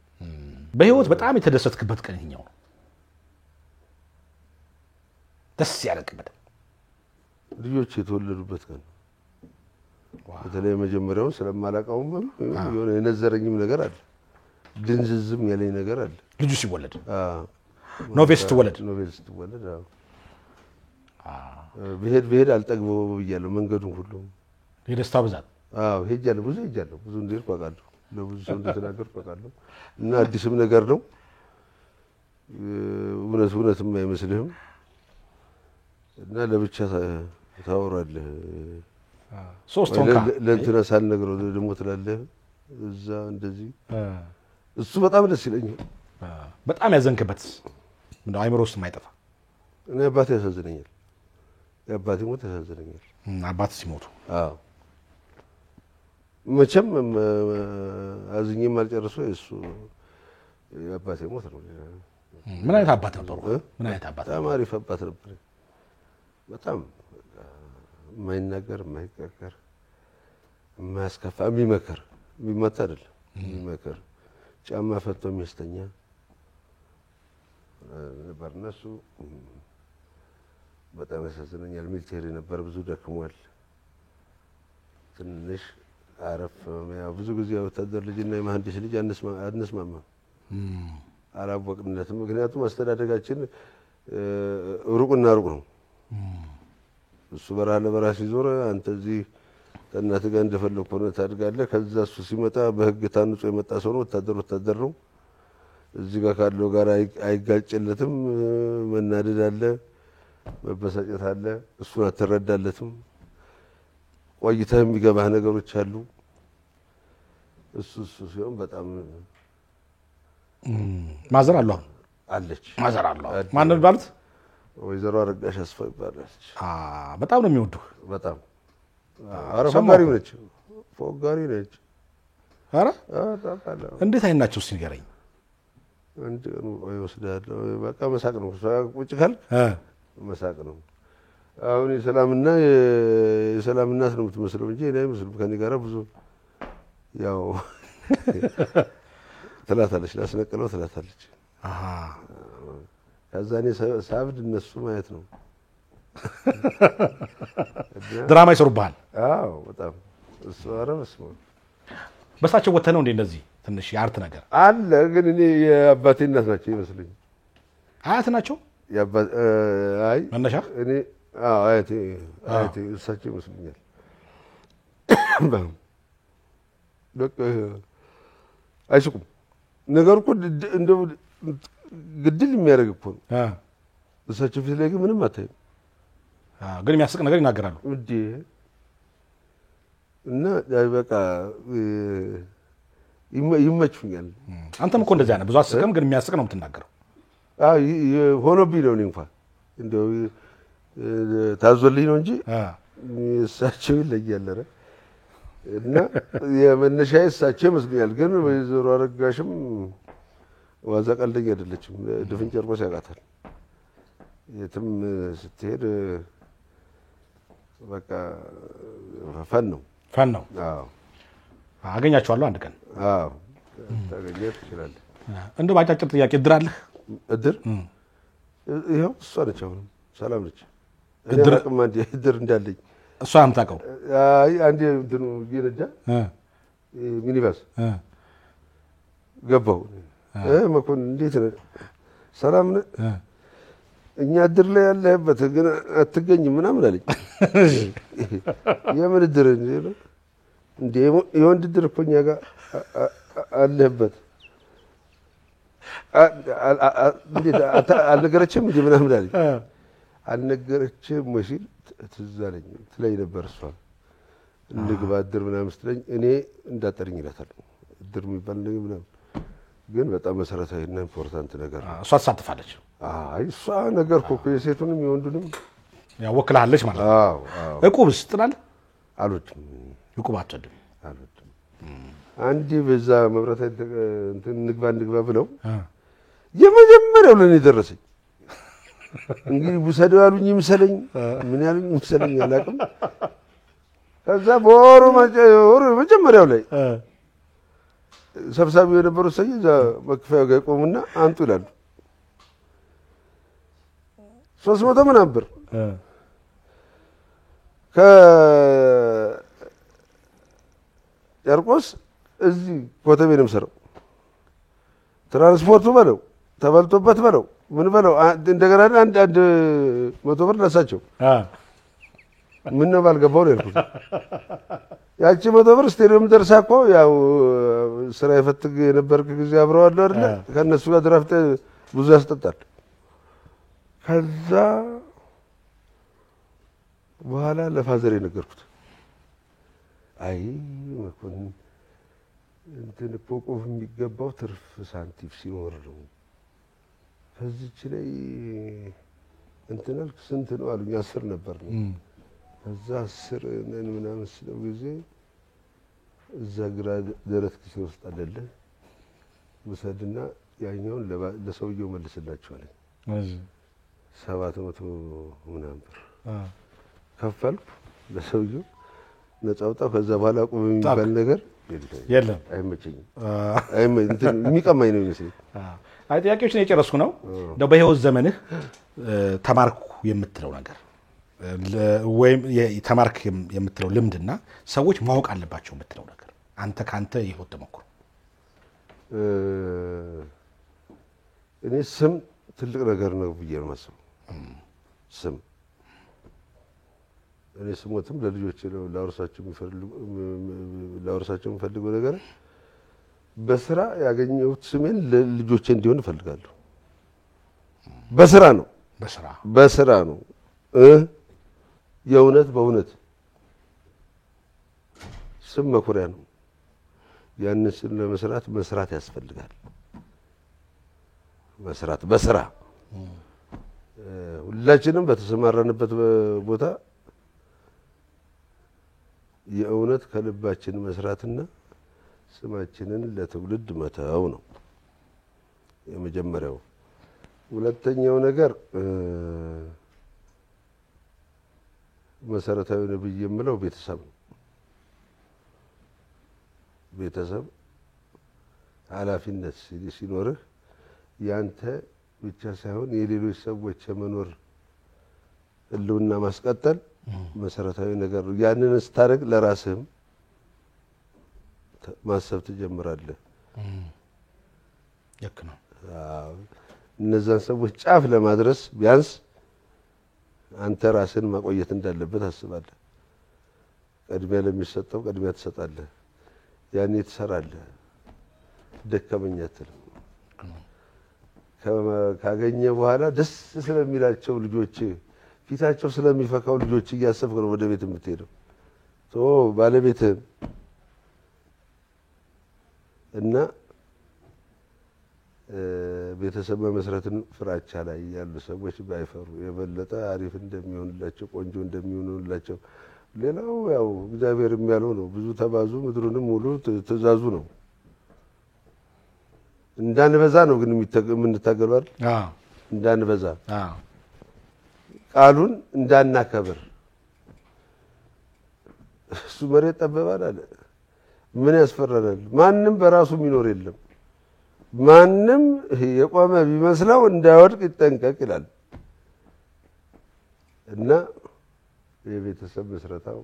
በህይወት በጣም የተደሰትክበት ቀን የትኛው ነው? ደስ ያለክበት? ልጆች የተወለዱበት ቀን። በተለይ መጀመሪያውን ስለማላውቀውም የሆነ የነዘረኝም ነገር አለ፣ ድንዝዝም ያለኝ ነገር አለ። ልጁ ሲወለድ ኖቬል ስትወለድ ብሄድ አልጠግበው ብያለሁ። መንገዱን ሁሉ የደስታ ብዛት ሄጃለሁ። ብዙ እንደሄድኩ አውቃለሁ። ለብዙ ሰው እንደተናገርኩ አውቃለሁ። እና አዲስም ነገር ነው። እውነትም አይመስልህም። እና ለብቻ ታወራለህ። ሶስት ወንካ ለእንትና ሳልነግረው ደግሞ ትላለህ እዛ እንደዚህ። እሱ በጣም ደስ ይለኛል። በጣም ያዘንክበት እንደው አይምሮ ውስጥ የማይጠፋ? እኔ አባቴ ያሳዝነኛል። የአባቴ ሞት ያሳዝነኛል። አባት ሲሞቱ? አዎ መቼም አዝኜም አልጨርሰው እሱ የአባቴ ሞት ነው። ምን አይነት አባት ነበሩ? ምን አይነት አባት? በጣም አሪፍ አባት ነበር። በጣም የማይናገር የማይቀር የማያስከፋ የሚመክር የሚመታ አይደለም የሚመክር ጫማ ፈቶ የሚያስተኛ ነበር። እነሱ በጣም ያሳዝነኛል። ሚሊቴሪ ነበር፣ ብዙ ደክሟል። ትንሽ አረፍ ያው ብዙ ጊዜ ወታደር ልጅና የመሐንዲስ ልጅ አንስማማም፣ አላወቅንለትም። ምክንያቱም አስተዳደጋችን ሩቅና ሩቅ ነው። እሱ በረሃ ለበረሃ ሲዞር አንተ እዚህ ከእናትህ ጋር እንደፈለግህ ሆነህ ታድጋለህ። ከዛ እሱ ሲመጣ በህግ ታንጾ የመጣ ሰው ነው። ወታደር ነው። እዚህ ጋር ካለው ጋር አይጋጭለትም። መናደድ አለ፣ መበሳጨት አለ። እሱን አትረዳለትም። ቆይተህ የሚገባህ ነገሮች አሉ። እሱ ሲሆን በጣም ማዘር አሉ አለች። ማዘር አሉ ማን ነው የሚባሉት? ወይዘሮ አረጋሽ አስፋው ይባላል። በጣም ነው የሚወዱህ። በጣም ፎጋሪ ነች። ፎጋሪ ነች። ኧረ ታውቃለህ። እንዴት አይናቸው እስኪ ንገረኝ። አንድ ቀን ወስዳለሁ። በቃ መሳቅ ነው። ቁጭ ካልክ መሳቅ ነው። አሁን የሰላምና የሰላም እናት ነው የምትመስለው እንጂ እኔ አይመስልም። ከእኔ ጋር ብዙ ያው ትላታለች፣ ላስነቅለው ትላታለች። ከዛ እኔ ሳብድ እነሱ ማየት ነው። ድራማ ይሰሩብሃል? አዎ በጣም እሱ። ኧረ በስመ አብ። በሳቸው ወተህ ነው እንዴ እንደዚህ ትንሽ የአርት ነገር አለ? ግን እኔ የአባቴ እናት ናቸው ይመስለኝ። አያት ናቸው? አይ መነሻ እኔ አያቴ እሳቸው ይመስሉኛል። በቃ አይስቁም። ነገሩ እኮ እንደው ግድል የሚያደርግ እኮ ነው። እሳቸው ፊት ላይ ግን ምንም አታይም። ግን የሚያስቅ ነገር ይናገራሉ እንዴ። እና በቃ ይመቹኛል። አንተም እኮ እንደዚያ ነህ። ብዙ አስቅም፣ ግን የሚያስቅ ነው የምትናገረው። ሆኖብኝ ነው። እኔ እንኳን እንደው ታዞልኝ ነው እንጂ እሳቸው ይለያል። ኧረ እና የመነሻዬ እሳቸው ይመስሉኛል። ግን ወይዘሮ አረጋሽም ዋዛ ቀልደኛ አይደለችም። ድፍን ጨርቆስ ያውቃታል። የትም ስትሄድ በቃ ፈን ነው። አዎ አገኛቸዋለሁ አንድ ቀን። አዎ ታገኘህ ትችላለህ። እንደው ባጫጭር ጥያቄ እድር አለህ? እድር ይኸው እሷ ነች። አሁንም ሰላም ነች። እድር እንዳለኝ እሷ የምታውቀው? አይ አንዴ እንትኑ እየነዳ ሚኒባስ ገባሁ። መኮንን እንዴት ነህ? ሰላም ነህ? እኛ እድር ላይ ያለህበት ግን አትገኝም ምናምን አለኝ። የምን እድር እንዴ? የወንድ እድር እኮ እኛ ጋር አለህበት። እንዴት አልነገረችም እንዴ ምናምን አለኝ። አልነገረችም ወይ ሲል ትዝ አለኝ። ትለኝ ነበር እሷ እንግባ እድር ምናምን ስትለኝ እኔ እንዳጠርኝ እላታለሁ። እድር የሚባል ነገር ምናምን ግን በጣም መሰረታዊና ኢምፖርታንት ነገር ነው። እሷ ትሳተፋለች? አይ እሷ ነገር እኮ የሴቱንም የወንዱንም ያው ወክላለች ማለት ነው። አዎ አዎ። እቁብስ ትላለህ? አልወድም። እቁብ አትወድም? አልወድም። አንዴ በዛ መብራት እንትን እንግባ ብለው የመጀመሪያው ለኔ ደረሰኝ። እንግዲህ ውሰደው ያሉኝ ይምሰለኝ ምን ያሉኝ ይምሰለኝ አላውቅም። ከዛ በወሩ መጀመሪያው ላይ ሰብሳቢው የነበሩት ሰውዬ እዛ መክፈያው ጋር ይቆሙና አንጡ ይላሉ። 300 ምናምን ብር ከጨርቆስ እዚህ ኮተቤ ነው የምሰራው። ትራንስፖርቱ በለው ተበልቶበት በለው ምን በለው እንደገና አንድ 100 ብር ለሳቸው። ምን ነው ባልገባው ነው ያልኩት። ያቺ 100 ብር ስቴዲየም ደርሳ እኮ ያው ስራ የፈትግ የነበርክ ጊዜ አብረው አሉ አይደለ? ከነሱ ጋር ድራፍት ብዙ ያስጠጣል። ከዛ በኋላ ለፋዘር የነገርኩት አይ መኮንን እንትን እኮ ቁብ የሚገባው ትርፍ ሳንቲም ሲኖር ነው። ከዚች ላይ እንትን አልክ ስንት ነው አሉኝ። 10 ነበር ነው። ከዛ 10 ነን ምናምን ስለው ጊዜ እዛ ግራ ደረት ኪሴ ውስጥ አይደለ ውሰድና ያኛውን ለሰውየው መልስላቸዋለኝ። 700 ምናምን ብር ከፈልኩ ለሰውየው ነፃ ወጣሁ። ከዛ በኋላ ቁብ የሚባል ነገር የለም። አይመቸኝም። እንትን የሚቀማኝ ነው የሚመስለኝ። አይ ጥያቄዎችን የጨረስኩ ነው። እንደው በህይወት ዘመንህ ተማርኩ የምትለው ነገር ወይም ተማርክ የምትለው ልምድና ሰዎች ማወቅ አለባቸው የምትለው ነገር አንተ ካንተ የህይወት ተሞክሮ። እኔ ስም ትልቅ ነገር ነው ብዬ ነው የማስበው። ስም እኔ ስሞትም ለልጆቼ ላወርሳቸው የምፈልገው ነገር በስራ ያገኘሁት ስሜን ለልጆቼ እንዲሆን እፈልጋለሁ። በስራ ነው የእውነት በእውነት ስም መኩሪያ ነው። ያንን ለመስራት መስራት ያስፈልጋል። መስራት በስራ ሁላችንም በተሰማራንበት ቦታ የእውነት ከልባችን መስራትና ስማችንን ለትውልድ መተው ነው የመጀመሪያው። ሁለተኛው ነገር መሰረታዊ ነብይ የምለው ቤተሰብ ነው። ቤተሰብ ኃላፊነት ሲኖርህ ያንተ ብቻ ሳይሆን የሌሎች ሰዎች የመኖር ህልውና ማስቀጠል መሰረታዊ ነገር ነው። ያንን ስታደርግ ለራስህም ማሰብ ትጀምራለህ። ልክ ነው። እነዛን ሰዎች ጫፍ ለማድረስ ቢያንስ አንተ ራስህን ማቆየት እንዳለበት አስባለህ። ቅድሚያ ለሚሰጠው ቅድሚያ ትሰጣለህ። ያኔ ትሰራለህ። ደከመኝ አትልም። ካገኘ በኋላ ደስ ስለሚላቸው ልጆች ፊታቸው ስለሚፈካው ልጆች እያሰብክ ነው ወደ ቤት የምትሄደው። ባለቤትህን እና ቤተሰብ መመስረትን ፍራቻ ላይ ያሉ ሰዎች ባይፈሩ የበለጠ አሪፍ እንደሚሆንላቸው ቆንጆ እንደሚሆንላቸው። ሌላው ያው እግዚአብሔር የሚያለው ነው። ብዙ ተባዙ ምድሩንም ሙሉ ትእዛዙ ነው። እንዳንበዛ ነው ግን የምንታገለው አይደል? እንዳንበዛ ቃሉን እንዳናከብር እሱ መሬት ጠበባል አለ። ምን ያስፈራናል? ማንም በራሱ የሚኖር የለም። ማንም የቆመ ቢመስለው እንዳይወድቅ ይጠንቀቅ ይላል። እና የቤተሰብ መስረታው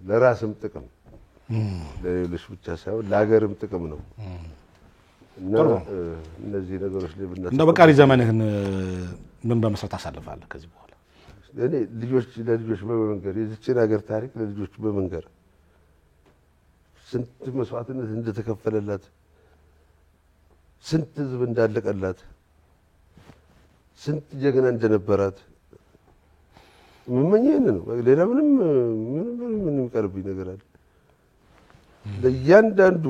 ለራስም ጥቅም ለሌሎች ብቻ ሳይሆን ለሀገርም ጥቅም ነው። እና እነዚህ ነገሮች ላይ እንደው በቃሪ ዘመንህን ምን በመስራት አሳልፋለህ ከዚህ በኋላ? እኔ ለልጆች በመንገር የዚችን ሀገር ታሪክ ለልጆች በመንገር ስንት መስዋዕትነት እንደተከፈለላት፣ ስንት ህዝብ እንዳለቀላት፣ ስንት ጀግና እንደነበራት ምመኘው ነው። ሌላ ምንም ቀርብኝ ነገር አለ? ለእያንዳንዱ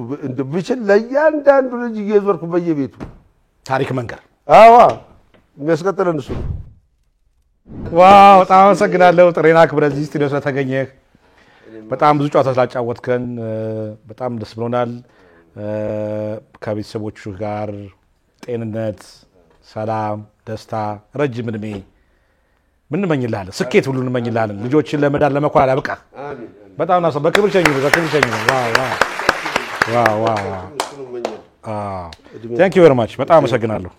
ብችል ለእያንዳንዱ ልጅ እየዞርኩ በየቤቱ ታሪክ መንገር የሚያስቀጥለን እሱ ነው። ዋው! በጣም አመሰግናለሁ ጥሬና ክብረት እዚህ ስቱዲዮ ስለተገኘህ። በጣም ብዙ ጨዋታ ስላጫወትከን በጣም ደስ ብሎናል። ከቤተሰቦቹ ጋር ጤንነት፣ ሰላም፣ ደስታ፣ ረጅም እድሜ ምን እንመኝልሃለን። ስኬት ሁሉ እንመኝልሃለን። ልጆችን ለመዳን ለመኳል ያብቃ። በጣም ናሰ በክብር ቸኝ ነው። ዋው! ቴንክ ዩ ቬሪ ማች። በጣም አመሰግናለሁ።